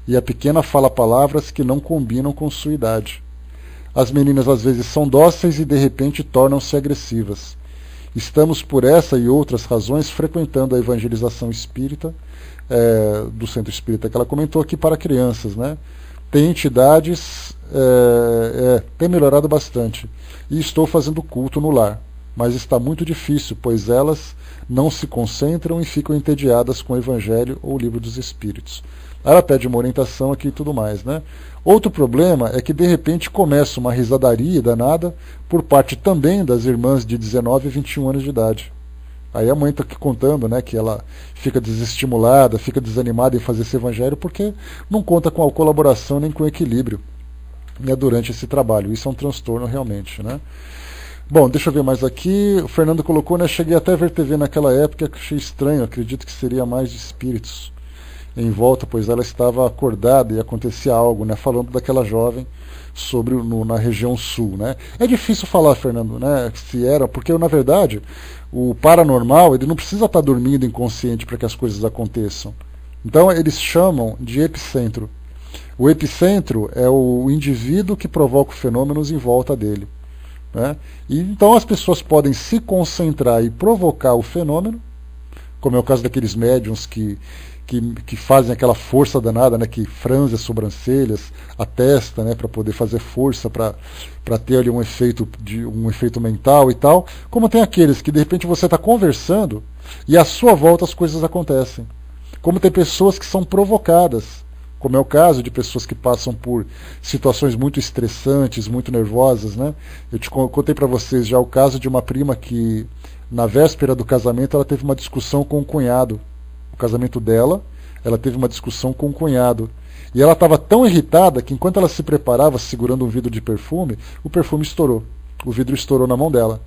Speaker 1: e a pequena fala palavras que não combinam com sua idade. As meninas às vezes são dóceis e de repente tornam-se agressivas. Estamos por essa e outras razões frequentando a evangelização espírita, do centro espírita que ela comentou aqui para crianças, né? Tem entidades, tem melhorado bastante. E estou fazendo culto no lar. Mas está muito difícil, pois elas não se concentram e ficam entediadas com o Evangelho ou o Livro dos Espíritos. Ela pede uma orientação aqui e tudo mais, né? Outro problema é que de repente começa uma risadaria danada por parte também das irmãs de 19 e 21 anos de idade. Aí a mãe está aqui contando, né, que ela fica desestimulada, fica desanimada em fazer esse evangelho porque não conta com a colaboração nem com o equilíbrio, né, durante esse trabalho. Isso é um transtorno realmente, né? Bom, deixa eu ver mais aqui. O Fernando colocou, né, cheguei até a ver TV naquela época, achei estranho, acredito que seria mais de espíritos em volta, pois ela estava acordada e acontecia algo, né, falando daquela jovem na região sul, né? É difícil falar, Fernando, né, se era, porque na verdade o paranormal ele não precisa estar dormindo inconsciente para que as coisas aconteçam. Então eles chamam de epicentro. O epicentro é o indivíduo que provoca os fenômenos em volta dele, né? E então as pessoas podem se concentrar e provocar o fenômeno, como é o caso daqueles médiums que fazem aquela força danada, né, que franze as sobrancelhas, a testa, né, para poder fazer força, para ter ali um efeito mental e tal, como tem aqueles que de repente você está conversando e à sua volta as coisas acontecem. Como tem pessoas que são provocadas, como é o caso de pessoas que passam por situações muito estressantes, muito nervosas, né? Eu contei para vocês já o caso de uma prima que, na véspera do casamento, ela teve uma discussão com o cunhado. O casamento dela, ela teve uma discussão com o cunhado. E ela estava tão irritada que enquanto ela se preparava segurando um vidro de perfume, o perfume estourou. O vidro estourou na mão dela.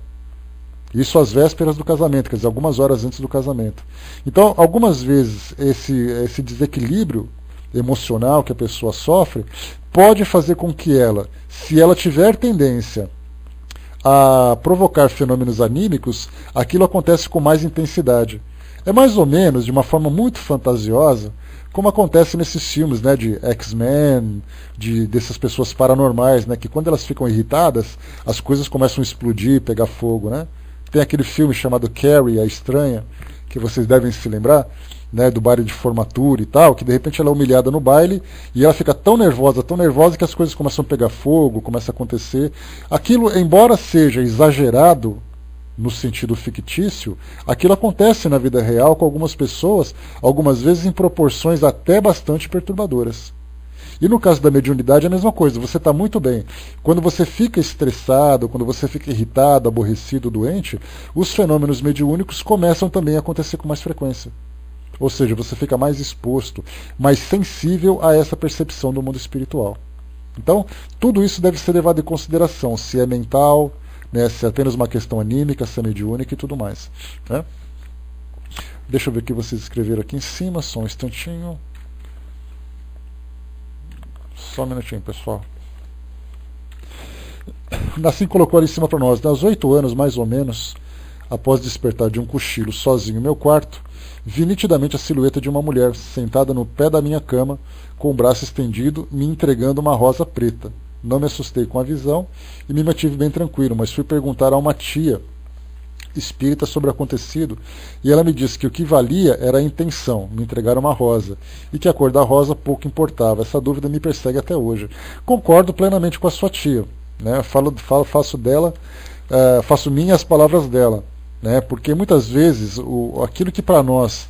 Speaker 1: Isso às vésperas do casamento, quer dizer, algumas horas antes do casamento. Então, algumas vezes, esse desequilíbrio emocional que a pessoa sofre pode fazer com que ela, se ela tiver tendência a provocar fenômenos anímicos, aquilo acontece com mais intensidade. É mais ou menos, de uma forma muito fantasiosa, como acontece nesses filmes, né, de X-Men, dessas pessoas paranormais, né, que quando elas ficam irritadas, as coisas começam a explodir, pegar fogo, né? Tem aquele filme chamado Carrie, a Estranha, que vocês devem se lembrar, né, do baile de formatura e tal, que de repente ela é humilhada no baile e ela fica tão nervosa que as coisas começam a pegar fogo, começa a acontecer. Aquilo, embora seja exagerado, no sentido fictício, aquilo acontece na vida real com algumas pessoas, algumas vezes em proporções até bastante perturbadoras. E no caso da mediunidade é a mesma coisa, você está muito bem. Quando você fica estressado, quando você fica irritado, aborrecido, doente, os fenômenos mediúnicos começam também a acontecer com mais frequência. Ou seja, você fica mais exposto, mais sensível a essa percepção do mundo espiritual. Então, tudo isso deve ser levado em consideração, se é mental, né, se é apenas uma questão anímica, se é mediúnica e tudo mais. Né? Deixa eu ver o que vocês escreveram aqui em cima, só um instantinho. Só um minutinho, pessoal. Nassim colocou ali em cima para nós, aos 8 anos, mais ou menos, após despertar de um cochilo sozinho no meu quarto, vi nitidamente a silhueta de uma mulher sentada no pé da minha cama, com o braço estendido, me entregando uma rosa preta. Não me assustei com a visão e me mantive bem tranquilo, mas fui perguntar a uma tia espírita sobre o acontecido e ela me disse que o que valia era a intenção, me entregar uma rosa, e que a cor da rosa pouco importava. Essa dúvida me persegue até hoje. Concordo plenamente com a sua tia, né? Faço minhas as palavras dela, né? Porque muitas vezes aquilo que para nós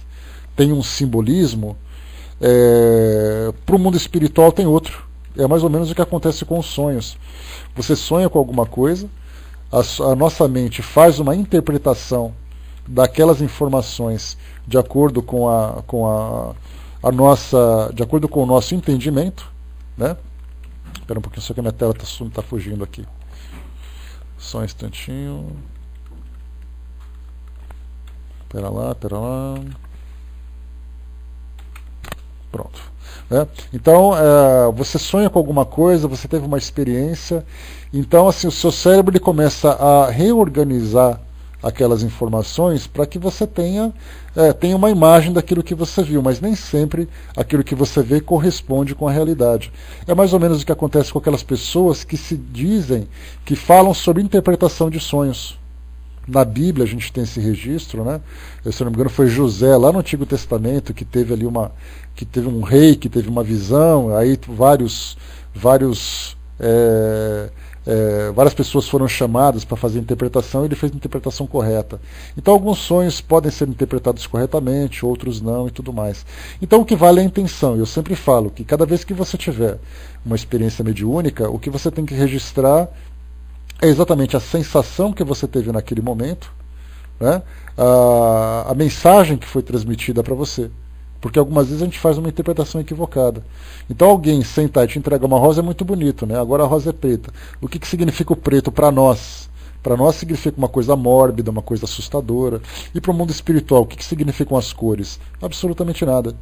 Speaker 1: tem um simbolismo, para o mundo espiritual tem outro. É mais ou menos o que acontece com os sonhos. Você sonha com alguma coisa, a nossa mente faz uma interpretação daquelas informações de acordo com de acordo com o nosso entendimento, né? Espera um pouquinho, só que a minha tela está fugindo aqui. Só um instantinho. Espera lá. Pronto. Então, você sonha com alguma coisa, você teve uma experiência, então assim, o seu cérebro ele começa a reorganizar aquelas informações para que você tenha uma imagem daquilo que você viu, mas nem sempre aquilo que você vê corresponde com a realidade. É mais ou menos o que acontece com aquelas pessoas que se dizem, que falam sobre interpretação de sonhos. Na Bíblia a gente tem esse registro, né? Se não me engano foi José, lá no Antigo Testamento, que teve ali um rei que teve uma visão, aí várias pessoas foram chamadas para fazer a interpretação e ele fez a interpretação correta. Então alguns sonhos podem ser interpretados corretamente, outros não e tudo mais. Então o que vale é a intenção. Eu sempre falo que cada vez que você tiver uma experiência mediúnica, o que você tem que registrar é exatamente a sensação que você teve naquele momento, né? A mensagem que foi transmitida para você. Porque algumas vezes a gente faz uma interpretação equivocada. Então alguém sentar e te entregar uma rosa é muito bonito, né? Agora a rosa é preta. O que significa o preto para nós? Para nós significa uma coisa mórbida, uma coisa assustadora. E para o mundo espiritual, o que significam as cores? Absolutamente nada.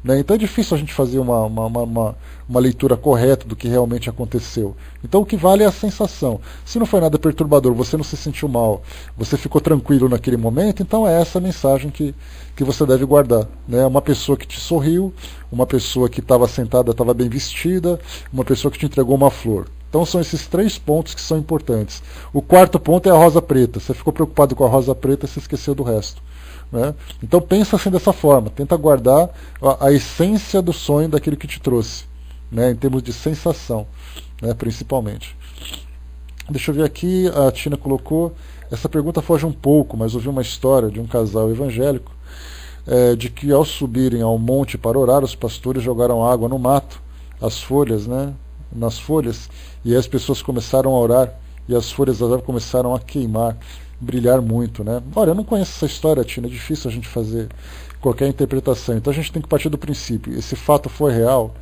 Speaker 1: Né? Então é difícil a gente fazer uma leitura correta do que realmente aconteceu. Então o que vale é a sensação. Se não foi nada perturbador, você não se sentiu mal, você ficou tranquilo naquele momento, então é essa a mensagem que você deve guardar. Né? Uma pessoa que te sorriu, uma pessoa que estava sentada, estava bem vestida, uma pessoa que te entregou uma flor. Então são esses 3 pontos que são importantes. O 4º ponto é a rosa preta. Você ficou preocupado com a rosa preta e se esqueceu do resto. Né? Então pensa assim dessa forma, tenta guardar a essência do sonho daquilo que te trouxe, né? Em termos de sensação, né? Principalmente. Deixa eu ver aqui, a Tina colocou, essa pergunta foge um pouco, mas ouvi uma história de um casal evangélico de que ao subirem ao monte para orar, os pastores jogaram água no mato, as folhas, né? Nas folhas, e aí as pessoas começaram a orar e as folhas das árvores começaram a queimar, brilhar muito, né? Olha, eu não conheço essa história, Tina, é difícil a gente fazer qualquer interpretação, então a gente tem que partir do princípio, esse fato foi real,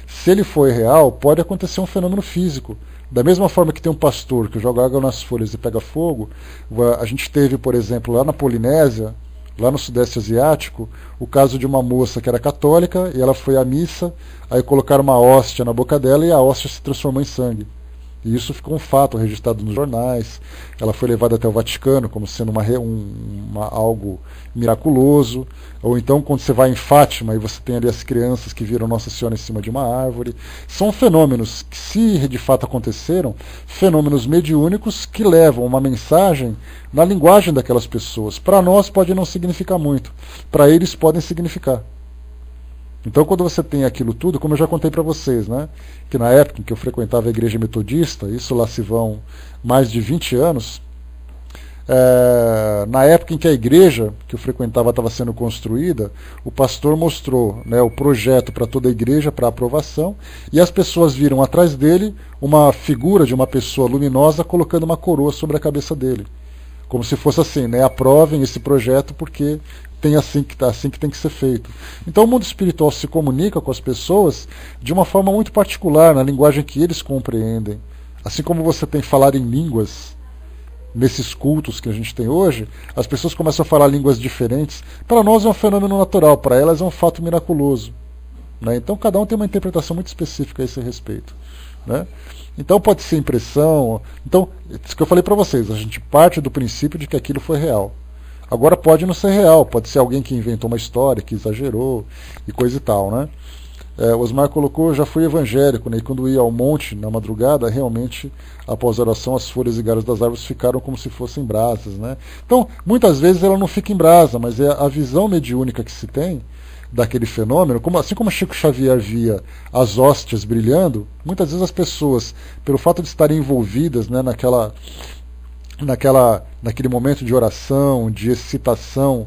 Speaker 1: se ele foi real, pode acontecer um fenômeno físico, da mesma forma que tem um pastor que joga água nas folhas e pega fogo, a gente teve, por exemplo, lá na Polinésia, lá no Sudeste Asiático, o caso de uma moça que era católica e ela foi à missa, aí colocaram uma hóstia na boca dela e a hóstia se transformou em sangue. E isso ficou um fato registrado nos jornais. Ela foi levada até o Vaticano como sendo algo miraculoso. Ou então quando você vai em Fátima e você tem ali as crianças que viram Nossa Senhora em cima de uma árvore. São fenômenos que, se de fato aconteceram, fenômenos mediúnicos que levam uma mensagem na linguagem daquelas pessoas. Para nós pode não significar muito, para eles podem significar. Então, quando você tem aquilo tudo, como eu já contei para vocês, né, que na época em que eu frequentava a igreja metodista, isso lá se vão mais de 20 anos, Na época em que a igreja que eu frequentava estava sendo construída, o pastor mostrou, né, o projeto para toda a igreja, para aprovação, e as pessoas viram atrás dele uma figura de uma pessoa luminosa colocando uma coroa sobre a cabeça dele. Como se fosse assim, né, aprovem esse projeto porque tem assim que tem que ser feito. Então o mundo espiritual se comunica com as pessoas de uma forma muito particular, na linguagem que eles compreendem. Assim como você tem falar em línguas, nesses cultos que a gente tem hoje, as pessoas começam a falar línguas diferentes. Para nós é um fenômeno natural, para elas é um fato miraculoso. Né? Então cada um tem uma interpretação muito específica a esse respeito. Né? Então pode ser impressão. Então, isso que eu falei para vocês, a gente parte do princípio de que aquilo foi real. Agora pode não ser real, pode ser alguém que inventou uma história, que exagerou e coisa e tal. Né? Osmar colocou, já fui evangélico, né? E quando ia ao monte na madrugada, realmente, após a oração, as folhas e galhos das árvores ficaram como se fossem brasas. Né? Então, muitas vezes ela não fica em brasa, mas é a visão mediúnica que se tem daquele fenômeno, assim como Chico Xavier via as hóstias brilhando, muitas vezes as pessoas, pelo fato de estarem envolvidas, né, naquele momento de oração, de excitação,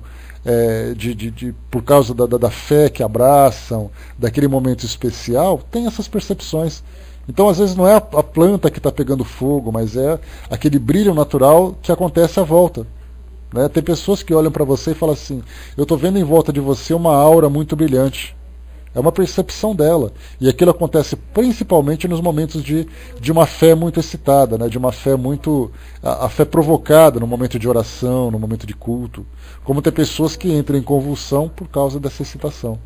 Speaker 1: por causa da fé que abraçam, daquele momento especial, tem essas percepções. Então, às vezes, não é a planta que está pegando fogo, mas é aquele brilho natural que acontece à volta. Né? Tem pessoas que olham para você e falam assim, eu estou vendo em volta de você uma aura muito brilhante. É uma percepção dela. E aquilo acontece principalmente nos momentos de uma fé muito excitada, né? De uma fé muito. A fé provocada no momento de oração, no momento de culto. Como tem pessoas que entram em convulsão por causa dessa excitação.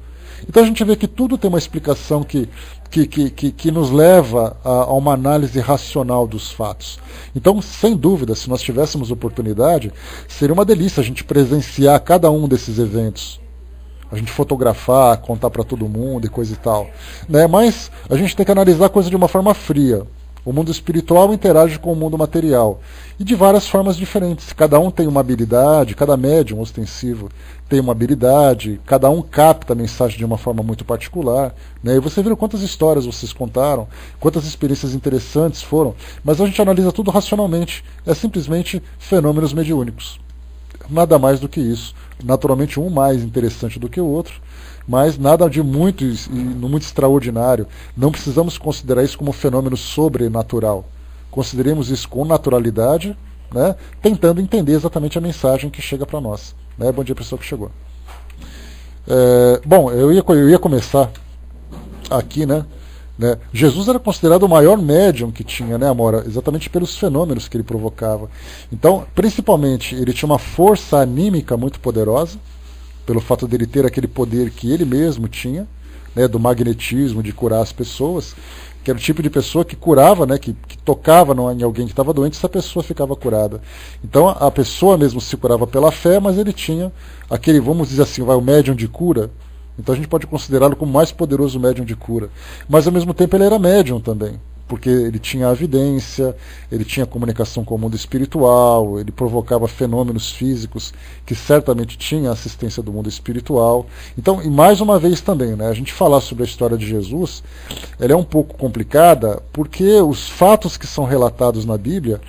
Speaker 1: Então a gente vê que tudo tem uma explicação que nos leva a uma análise racional dos fatos. Então, sem dúvida, se nós tivéssemos oportunidade, seria uma delícia a gente presenciar cada um desses eventos. A gente fotografar, contar para todo mundo e coisa e tal. Né? Mas a gente tem que analisar a coisa de uma forma fria. O mundo espiritual interage com o mundo material. E de várias formas diferentes. Cada um tem uma habilidade, cada médium ostensivo tem uma habilidade, cada um capta a mensagem de uma forma muito particular. Né? E você viu quantas histórias vocês contaram, quantas experiências interessantes foram, mas a gente analisa tudo racionalmente. É simplesmente fenômenos mediúnicos. Nada mais do que isso. Naturalmente um mais interessante do que o outro, mas nada de muito extraordinário. Não precisamos considerar isso como um fenômeno sobrenatural. Consideremos isso com naturalidade, né, tentando entender exatamente a mensagem que chega para nós. Né? Bom dia, pessoal que chegou. Bom, eu ia começar aqui, né? Jesus era considerado o maior médium que tinha, né, Amora? Exatamente pelos fenômenos que ele provocava. Então, principalmente, ele tinha uma força anímica muito poderosa, pelo fato dele ter aquele poder que ele mesmo tinha, né, do magnetismo, de curar as pessoas, que era o tipo de pessoa que curava, né, que tocava em alguém que estava doente, essa pessoa ficava curada. Então, a pessoa mesmo se curava pela fé, mas ele tinha aquele, vamos dizer assim, o médium de cura. Então a gente pode considerá-lo como o mais poderoso médium de cura. Mas ao mesmo tempo ele era médium também, porque ele tinha a evidência, ele tinha comunicação com o mundo espiritual, ele provocava fenômenos físicos que certamente tinha a assistência do mundo espiritual. Então, e mais uma vez também, né, a gente falar sobre a história de Jesus, ela é um pouco complicada, porque os fatos que são relatados na Bíblia,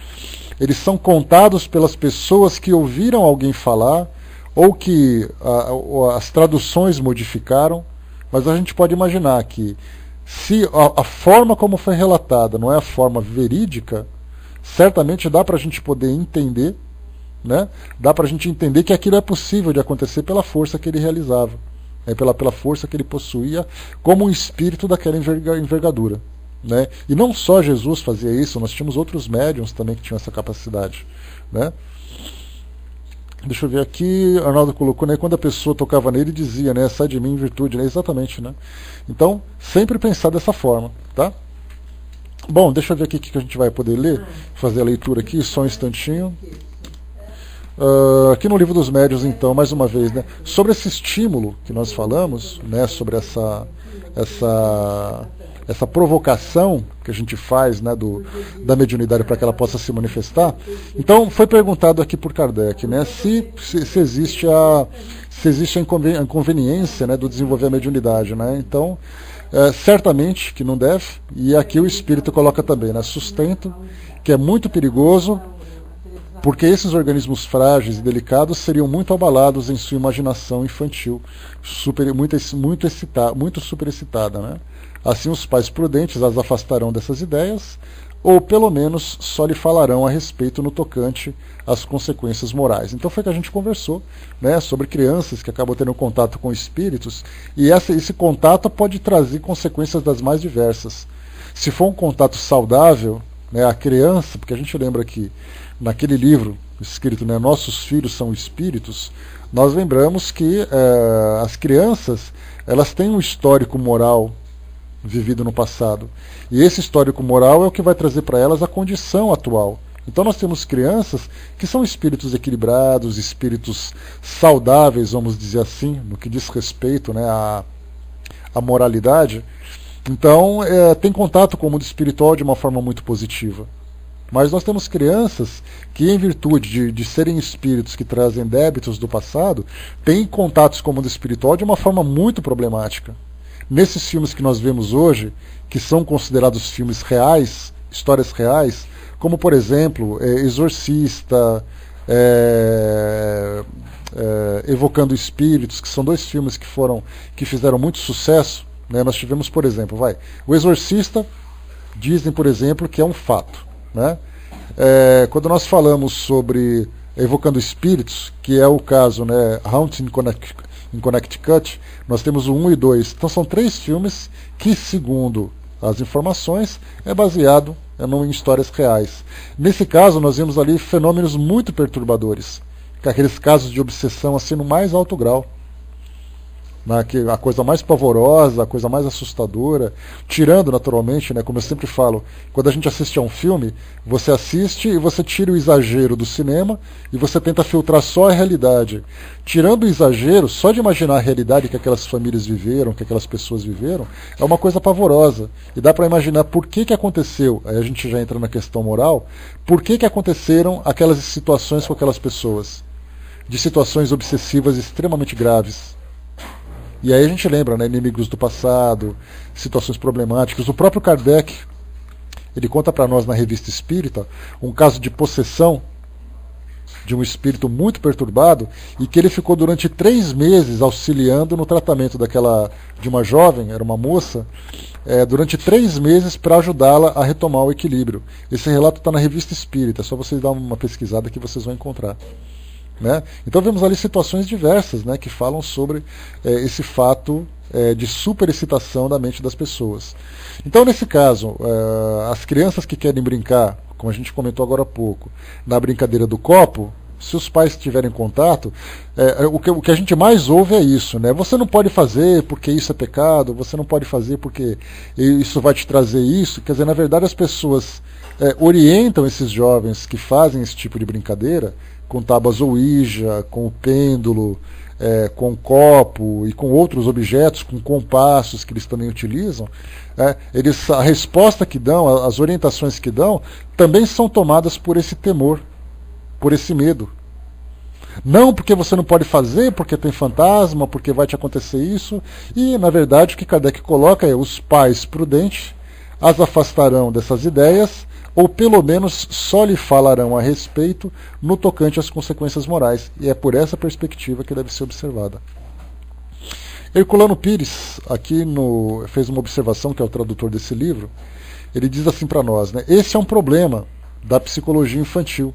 Speaker 1: eles são contados pelas pessoas que ouviram alguém falar, ou que as traduções modificaram, mas a gente pode imaginar que se a forma como foi relatada não é a forma verídica, certamente dá para a gente poder entender, né? Dá para a gente entender que aquilo é possível de acontecer pela força que ele realizava, pela força que ele possuía como um espírito daquela envergadura. Né? E não só Jesus fazia isso, nós tínhamos outros médiuns também que tinham essa capacidade. Né? Deixa eu ver aqui, Arnaldo colocou, né, quando a pessoa tocava nele dizia, né, sai de mim virtude, né, exatamente, né? Então, sempre pensar dessa forma, tá? Bom, deixa eu ver aqui o que a gente vai poder ler, fazer a leitura aqui, só um instantinho. Aqui no Livro dos Médiuns, então, mais uma vez, né, sobre esse estímulo que nós falamos, né, sobre essa provocação que a gente faz, né, da mediunidade para que ela possa se manifestar. Então, foi perguntado aqui por Kardec, né, se existe a inconveniência, né, do desenvolver a mediunidade. Né? Então, certamente que não deve, e aqui o Espírito coloca também, né, sustento, que é muito perigoso, porque esses organismos frágeis e delicados seriam muito abalados em sua imaginação infantil, muito superexcitada, né? Assim, os pais prudentes as afastarão dessas ideias, ou pelo menos só lhe falarão a respeito no tocante às consequências morais. Então foi que a gente conversou, né, sobre crianças que acabam tendo contato com espíritos, e esse contato pode trazer consequências das mais diversas. Se for um contato saudável, né, a criança, porque a gente lembra que naquele livro escrito, né, Nossos Filhos São Espíritos, nós lembramos que as crianças, elas têm um histórico moral vivido no passado. E esse histórico moral é o que vai trazer para elas a condição atual. Então nós temos crianças que são espíritos equilibrados, espíritos saudáveis, vamos dizer assim, no que diz respeito, né, à moralidade. Então tem contato com o mundo espiritual de uma forma muito positiva. Mas nós temos crianças que, em virtude de serem espíritos que trazem débitos do passado, têm contatos com o mundo espiritual de uma forma muito problemática. Nesses filmes que nós vemos hoje, que são considerados filmes reais, histórias reais, como por exemplo Exorcista, Evocando Espíritos, que são dois filmes que fizeram muito sucesso, né? Nós tivemos, por exemplo, o Exorcista, dizem, por exemplo, que é um fato, né? Quando nós falamos sobre Evocando Espíritos, que é o caso, né, Haunting in Connecticut, nós temos o 1 e 2. Então são 3 filmes que, segundo as informações, é baseado em histórias reais. Nesse caso, nós vimos ali fenômenos muito perturbadores, aqueles casos de obsessão assim no mais alto grau. A coisa mais pavorosa, a coisa mais assustadora, tirando naturalmente, né, como eu sempre falo, quando a gente assiste a um filme, você assiste e você tira o exagero do cinema e você tenta filtrar só a realidade. Tirando o exagero, só de imaginar a realidade que aquelas famílias viveram, que aquelas pessoas viveram, é uma coisa pavorosa. E dá para imaginar por que aconteceu, aí a gente já entra na questão moral, por que aconteceram aquelas situações com aquelas pessoas, de situações obsessivas extremamente graves. E aí a gente lembra, né, inimigos do passado, situações problemáticas. O próprio Kardec, ele conta para nós na Revista Espírita um caso de possessão de um espírito muito perturbado e que ele ficou durante 3 meses auxiliando no tratamento de uma jovem, era uma moça, durante 3 meses para ajudá-la a retomar o equilíbrio. Esse relato está na Revista Espírita, é só vocês darem uma pesquisada que vocês vão encontrar. Né? Então vemos ali situações diversas, né, que falam sobre esse fato de superexcitação da mente das pessoas. Então, nesse caso, as crianças que querem brincar, como a gente comentou agora há pouco, na brincadeira do copo, se os pais tiverem contato, o que a gente mais ouve é isso, né? Você não pode fazer porque isso é pecado, você não pode fazer porque isso vai te trazer isso. Quer dizer, na verdade as pessoas orientam esses jovens que fazem esse tipo de brincadeira, com tábuas Ouija, com o pêndulo, com o copo e com outros objetos, com compassos que eles também utilizam, a resposta que dão, as orientações que dão, também são tomadas por esse temor, por esse medo. Não porque você não pode fazer, porque tem fantasma, porque vai te acontecer isso. E, na verdade, o que Kardec coloca é: os pais prudentes as afastarão dessas ideias, ou pelo menos só lhe falarão a respeito no tocante às consequências morais. E é por essa perspectiva que deve ser observada. Herculano Pires, aqui fez uma observação, que é o tradutor desse livro. Ele diz assim para nós, né: esse é um problema da psicologia infantil,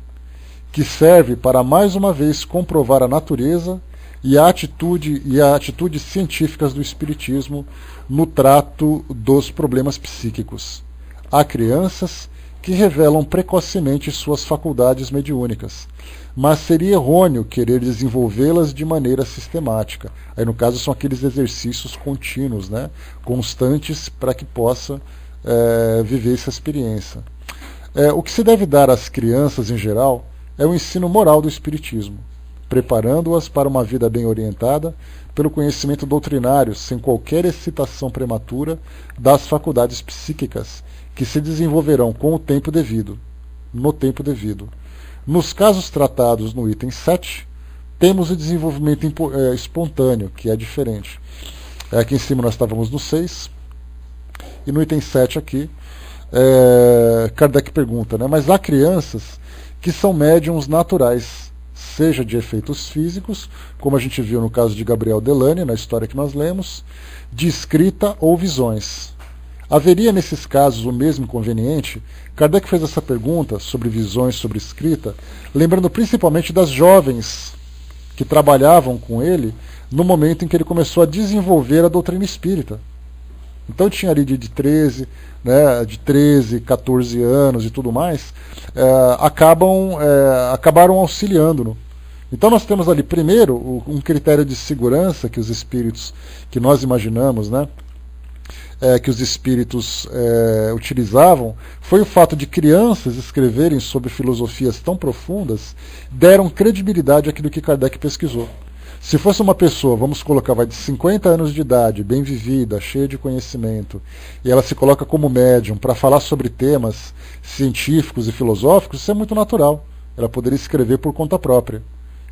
Speaker 1: que serve para mais uma vez comprovar a natureza e a atitude científicas do espiritismo no trato dos problemas psíquicos. Há crianças que revelam precocemente suas faculdades mediúnicas, mas seria errôneo querer desenvolvê-las de maneira sistemática. Aí, no caso, são aqueles exercícios contínuos, né, constantes, para que possa viver essa experiência. O que se deve dar às crianças em geral é o ensino moral do espiritismo, preparando-as para uma vida bem orientada pelo conhecimento doutrinário, sem qualquer excitação prematura das faculdades psíquicas, que se desenvolverão com o tempo devido, no tempo devido. Nos casos tratados no item 7, temos o desenvolvimento espontâneo, que é diferente. Aqui em cima nós estávamos no 6, e no item 7 aqui, Kardec pergunta, né, mas há crianças que são médiums naturais, seja de efeitos físicos, como a gente viu no caso de Gabriel Delany, na história que nós lemos, de escrita ou visões. Haveria nesses casos o mesmo inconveniente? Kardec fez essa pergunta sobre visões, sobre escrita, lembrando principalmente das jovens que trabalhavam com ele no momento em que ele começou a desenvolver a doutrina espírita. Então tinha ali de 13, né, de 13, 14 anos e tudo mais, acabaram auxiliando-no. Então nós temos ali, primeiro, um critério de segurança que os espíritos, que nós imaginamos, né, que os espíritos utilizavam, foi o fato de crianças escreverem sobre filosofias tão profundas, deram credibilidade àquilo que Kardec pesquisou. Se fosse uma pessoa, vamos colocar, vai de 50 anos de idade, bem vivida, cheia de conhecimento, e ela se coloca como médium para falar sobre temas científicos e filosóficos, isso é muito natural. Ela poderia escrever por conta própria.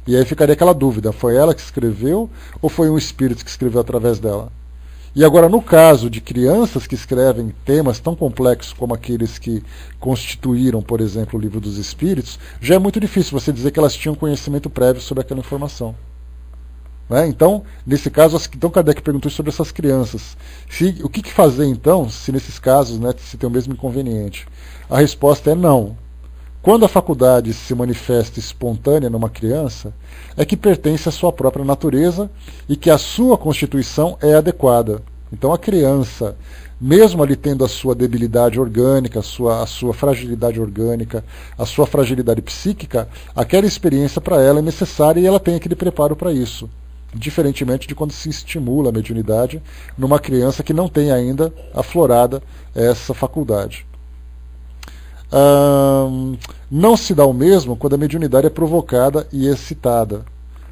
Speaker 1: E aí ficaria aquela dúvida, foi ela que escreveu ou foi um espírito que escreveu através dela? E agora, no caso de crianças que escrevem temas tão complexos como aqueles que constituíram, por exemplo, o Livro dos Espíritos, já é muito difícil você dizer que elas tinham conhecimento prévio sobre aquela informação. Né? Então, nesse caso, então Kardec perguntou sobre essas crianças. O que fazer, então, se nesses casos, né, se tem o mesmo inconveniente? A resposta é não. Quando a faculdade se manifesta espontânea numa criança, é que pertence à sua própria natureza e que a sua constituição é adequada. Então a criança, mesmo ali tendo a sua debilidade orgânica, a sua fragilidade orgânica, a sua fragilidade psíquica, aquela experiência para ela é necessária e ela tem aquele preparo para isso. Diferentemente de quando se estimula a mediunidade numa criança que não tem ainda aflorada essa faculdade. Não se dá o mesmo quando a mediunidade é provocada e excitada.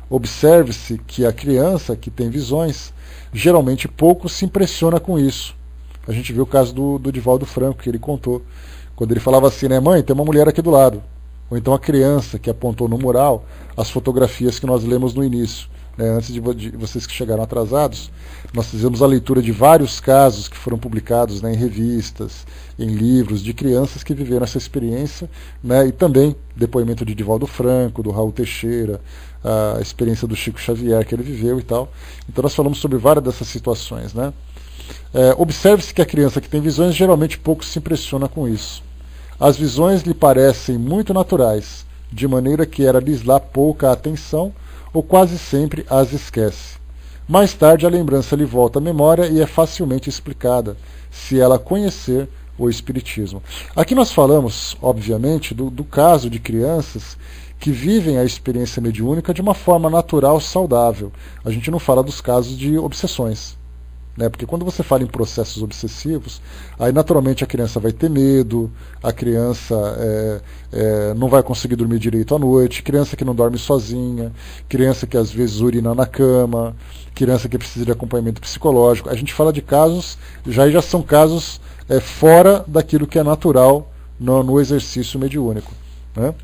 Speaker 1: Observe-se que a criança que tem visões, geralmente pouco se impressiona com isso. A gente viu o caso do Divaldo Franco, que ele contou, quando ele falava assim, né, mãe, tem uma mulher aqui do lado. Ou então a criança que apontou no mural as fotografias que nós lemos no início. Antes de vocês que chegaram atrasados, nós fizemos a leitura de vários casos que foram publicados, né, em revistas, em livros, de crianças que viveram essa experiência, né, e também depoimento de Divaldo Franco, do Raul Teixeira, a experiência do Chico Xavier que ele viveu e tal. Então nós falamos sobre várias dessas situações. Né. Observe-se que a criança que tem visões geralmente pouco se impressiona com isso. As visões lhe parecem muito naturais, de maneira que lhes dá pouca atenção, ou quase sempre as esquece. Mais tarde a lembrança lhe volta à memória e é facilmente explicada, se ela conhecer o Espiritismo. Aqui nós falamos, obviamente, do caso de crianças que vivem a experiência mediúnica de uma forma natural, saudável. A gente não fala dos casos de obsessões. Né? Porque quando você fala em processos obsessivos, aí naturalmente a criança vai ter medo, a criança não vai conseguir dormir direito à noite, criança que não dorme sozinha, criança que às vezes urina na cama, criança que precisa de acompanhamento psicológico. A gente fala de casos, já são casos fora daquilo que é natural no exercício mediúnico. Né?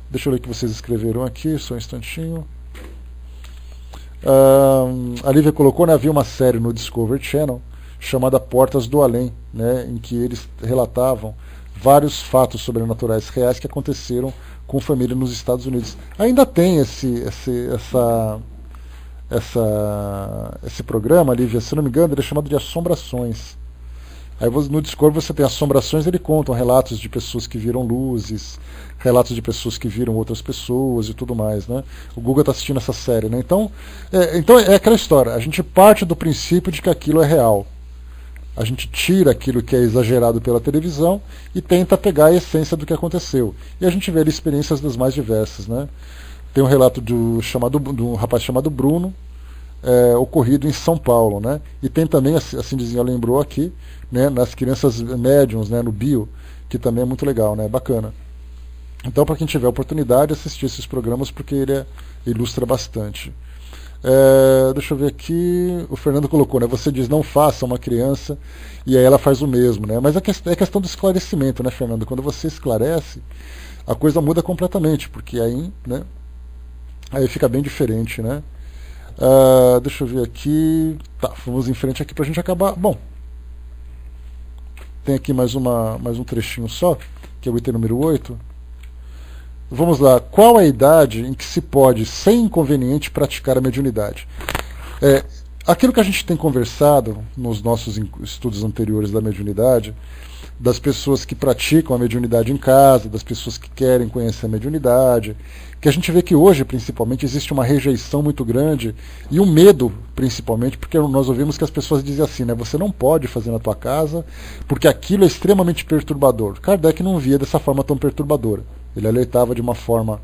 Speaker 1: Deixa eu ler o que vocês escreveram aqui, só um instantinho. A Lívia colocou, né, havia uma série no Discovery Channel chamada Portas do Além, né, em que eles relatavam vários fatos sobrenaturais reais que aconteceram com família nos Estados Unidos. Ainda tem esse programa, Lívia, se não me engano, ele é chamado de Assombrações. Aí no Discovery você tem Assombrações, ele contam relatos de pessoas que viram luzes, relatos de pessoas que viram outras pessoas e tudo mais. Né? O Google está assistindo essa série. Né? Então é aquela história, a gente parte do princípio de que aquilo é real. A gente tira aquilo que é exagerado pela televisão e tenta pegar a essência do que aconteceu. E a gente vê ali experiências das mais diversas. Né? Tem um relato de um rapaz chamado Bruno, ocorrido em São Paulo. Né? E tem também, assim Dizinha lembrou aqui, né, nas crianças médiums, né, no bio, que também é muito legal, né, bacana. Então, para quem tiver oportunidade, assistir esses programas, porque ele ilustra bastante. Deixa eu ver aqui, o Fernando colocou, né, você diz não faça uma criança, e aí ela faz o mesmo. Né, mas é questão do esclarecimento, né, Fernando? Quando você esclarece, a coisa muda completamente, porque aí, né, aí fica bem diferente. Né. Deixa eu ver aqui, tá, vamos em frente aqui para a gente acabar. Bom, tem aqui mais um trechinho só, que é o item número 8. vamos lá, qual a idade em que se pode, sem inconveniente, praticar a mediunidade? Aquilo que a gente tem conversado nos nossos estudos anteriores da mediunidade, das pessoas que praticam a mediunidade em casa, das pessoas que querem conhecer a mediunidade, que a gente vê que hoje, principalmente, existe uma rejeição muito grande e um medo, principalmente, porque nós ouvimos que as pessoas dizem assim, né, você não pode fazer na tua casa porque aquilo é extremamente perturbador. Kardec não via dessa forma tão perturbadora. Ele alertava de uma forma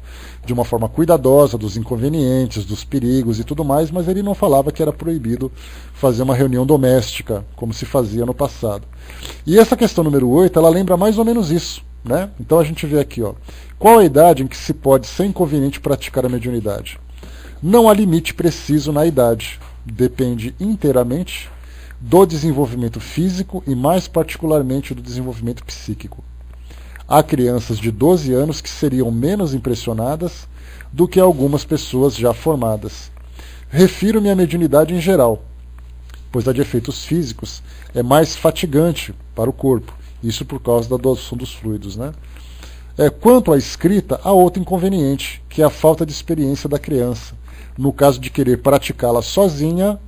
Speaker 1: cuidadosa dos inconvenientes, dos perigos e tudo mais, mas ele não falava que era proibido fazer uma reunião doméstica, como se fazia no passado. E essa questão número 8, ela lembra mais ou menos isso, né? Então a gente vê aqui, ó, qual a idade em que se pode, sem inconveniente, praticar a mediunidade? Não há limite preciso na idade. Depende inteiramente do desenvolvimento físico e mais particularmente do desenvolvimento psíquico. Há crianças de 12 anos que seriam menos impressionadas do que algumas pessoas já formadas. Refiro-me à mediunidade em geral, pois a de efeitos físicos é mais fatigante para o corpo, isso por causa da doação dos fluidos, né? Quanto à escrita, há outro inconveniente, que é a falta de experiência da criança, no caso de querer praticá-la sozinha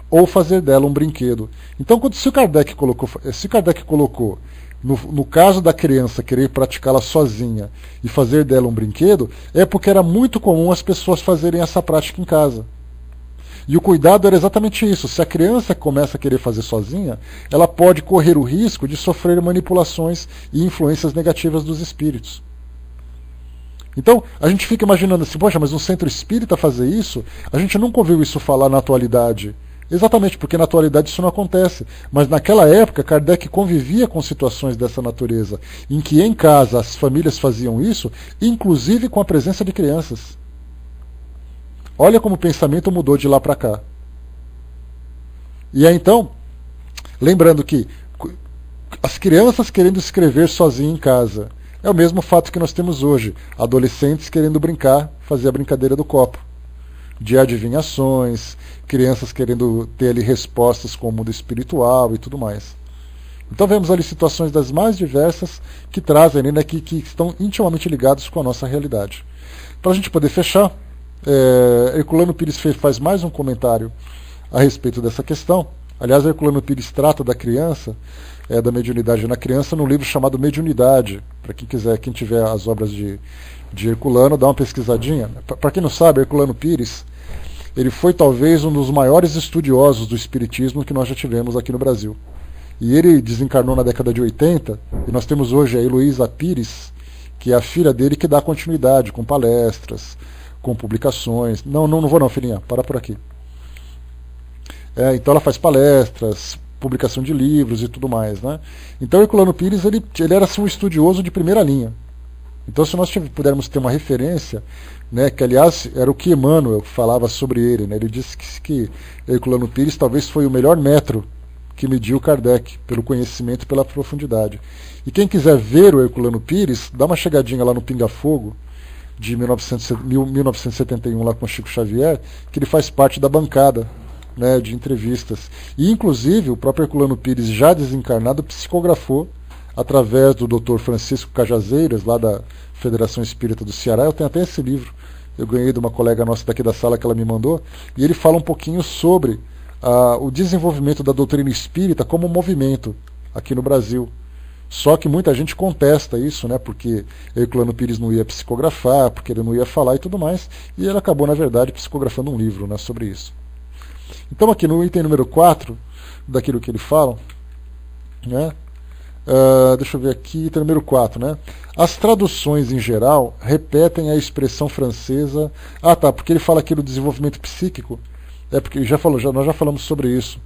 Speaker 1: ou fazer dela um brinquedo. Então, se o Kardec colocou no caso da criança querer praticá-la sozinha e fazer dela um brinquedo, é porque era muito comum as pessoas fazerem essa prática em casa. E o cuidado era exatamente isso. Se a criança começa a querer fazer sozinha, ela pode correr o risco de sofrer manipulações e influências negativas dos espíritos. Então, a gente fica imaginando assim, poxa, mas no centro espírita fazer isso? A gente nunca ouviu isso falar na atualidade. Exatamente, porque na atualidade isso não acontece. Mas naquela época, Kardec convivia com situações dessa natureza, em que em casa as famílias faziam isso, inclusive com a presença de crianças. Olha como o pensamento mudou de lá para cá. E aí então, lembrando que as crianças querendo escrever sozinhas em casa, é o mesmo fato que nós temos hoje. Adolescentes querendo brincar, fazer a brincadeira do copo. De adivinhações, crianças querendo ter ali respostas com o mundo espiritual e tudo mais. Então vemos ali situações das mais diversas que trazem, né, que estão intimamente ligadas com a nossa realidade. Para a gente poder fechar, Herculano Pires faz mais um comentário a respeito dessa questão. Aliás, Herculano Pires trata da criança, da mediunidade na criança, num livro chamado Mediunidade. Para quem quiser, quem tiver as obras de Herculano, dá uma pesquisadinha. Para quem não sabe, Herculano Pires, ele foi talvez um dos maiores estudiosos do espiritismo que nós já tivemos aqui no Brasil. E ele desencarnou na década de 80, e nós temos hoje a Heloísa Pires, que é a filha dele, que dá continuidade com palestras, com publicações. Não vou não, filhinha, para por aqui. Então ela faz palestras, publicação de livros e tudo mais, né? Então Herculano Pires, ele era assim, um estudioso de primeira linha. Então, se nós pudermos ter uma referência, né, que aliás era o que Emmanuel falava sobre ele, né? Ele disse que Herculano Pires talvez foi o melhor metro que mediu Kardec, pelo conhecimento e pela profundidade. E quem quiser ver o Herculano Pires, dá uma chegadinha lá no Pinga Fogo, de 1971, lá com Chico Xavier, que ele faz parte da bancada, né, de entrevistas. E, inclusive, o próprio Herculano Pires, já desencarnado, psicografou através do Dr. Francisco Cajazeiras, lá da Federação Espírita do Ceará. Eu tenho até esse livro, eu ganhei de uma colega nossa daqui da sala que ela me mandou, e ele fala um pouquinho sobre o desenvolvimento da doutrina espírita como movimento aqui no Brasil. Só que muita gente contesta isso, né, porque Herculano Pires não ia psicografar, porque ele não ia falar e tudo mais, e ele acabou, na verdade, psicografando um livro, né, sobre isso. Então aqui no item número 4, daquilo que ele fala, né, deixa eu ver aqui, item número 4, né? As traduções em geral repetem a expressão francesa. Porque ele fala aqui do desenvolvimento psíquico. Porque nós já falamos sobre isso.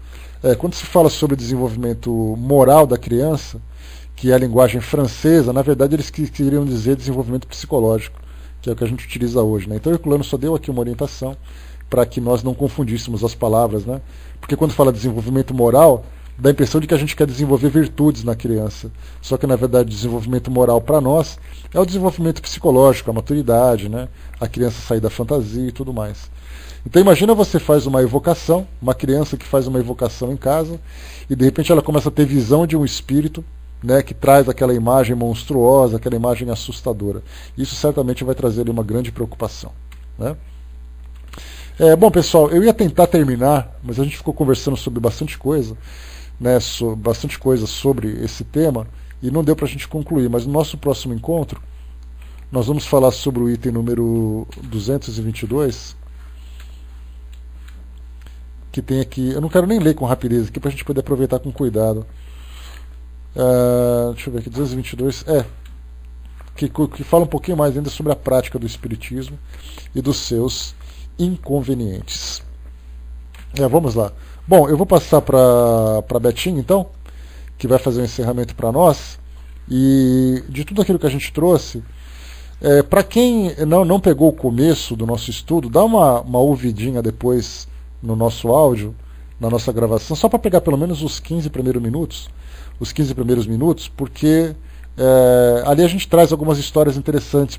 Speaker 1: Quando se fala sobre o desenvolvimento moral da criança, que é a linguagem francesa, na verdade eles queriam dizer desenvolvimento psicológico, que é o que a gente utiliza hoje, né? Então Herculano só deu aqui uma orientação para que nós não confundíssemos as palavras, né? Porque quando fala desenvolvimento moral, dá a impressão de que a gente quer desenvolver virtudes na criança. Só que, na verdade, o desenvolvimento moral para nós é o desenvolvimento psicológico, a maturidade, né? A criança sair da fantasia e tudo mais. Então imagina você faz uma evocação, uma criança que faz uma evocação em casa, e de repente ela começa a ter visão de um espírito, né, que traz aquela imagem monstruosa, aquela imagem assustadora. Isso certamente vai trazer uma grande preocupação, né? Bom, pessoal, eu ia tentar terminar, mas a gente ficou conversando sobre bastante coisa, né, bastante coisa sobre esse tema, e não deu para a gente concluir. Mas no nosso próximo encontro, nós vamos falar sobre o item número 222, que tem aqui, eu não quero nem ler com rapidez aqui, para a gente poder aproveitar com cuidado. Deixa eu ver aqui, 222, que fala um pouquinho mais ainda sobre a prática do espiritismo e dos seus inconvenientes. Vamos lá. Bom, eu vou passar para Betinho, então, que vai fazer o encerramento para nós. E de tudo aquilo que a gente trouxe, para quem não pegou o começo do nosso estudo, dá uma ouvidinha depois no nosso áudio, na nossa gravação, só para pegar pelo menos os 15 primeiros minutos, porque ali a gente traz algumas histórias interessantes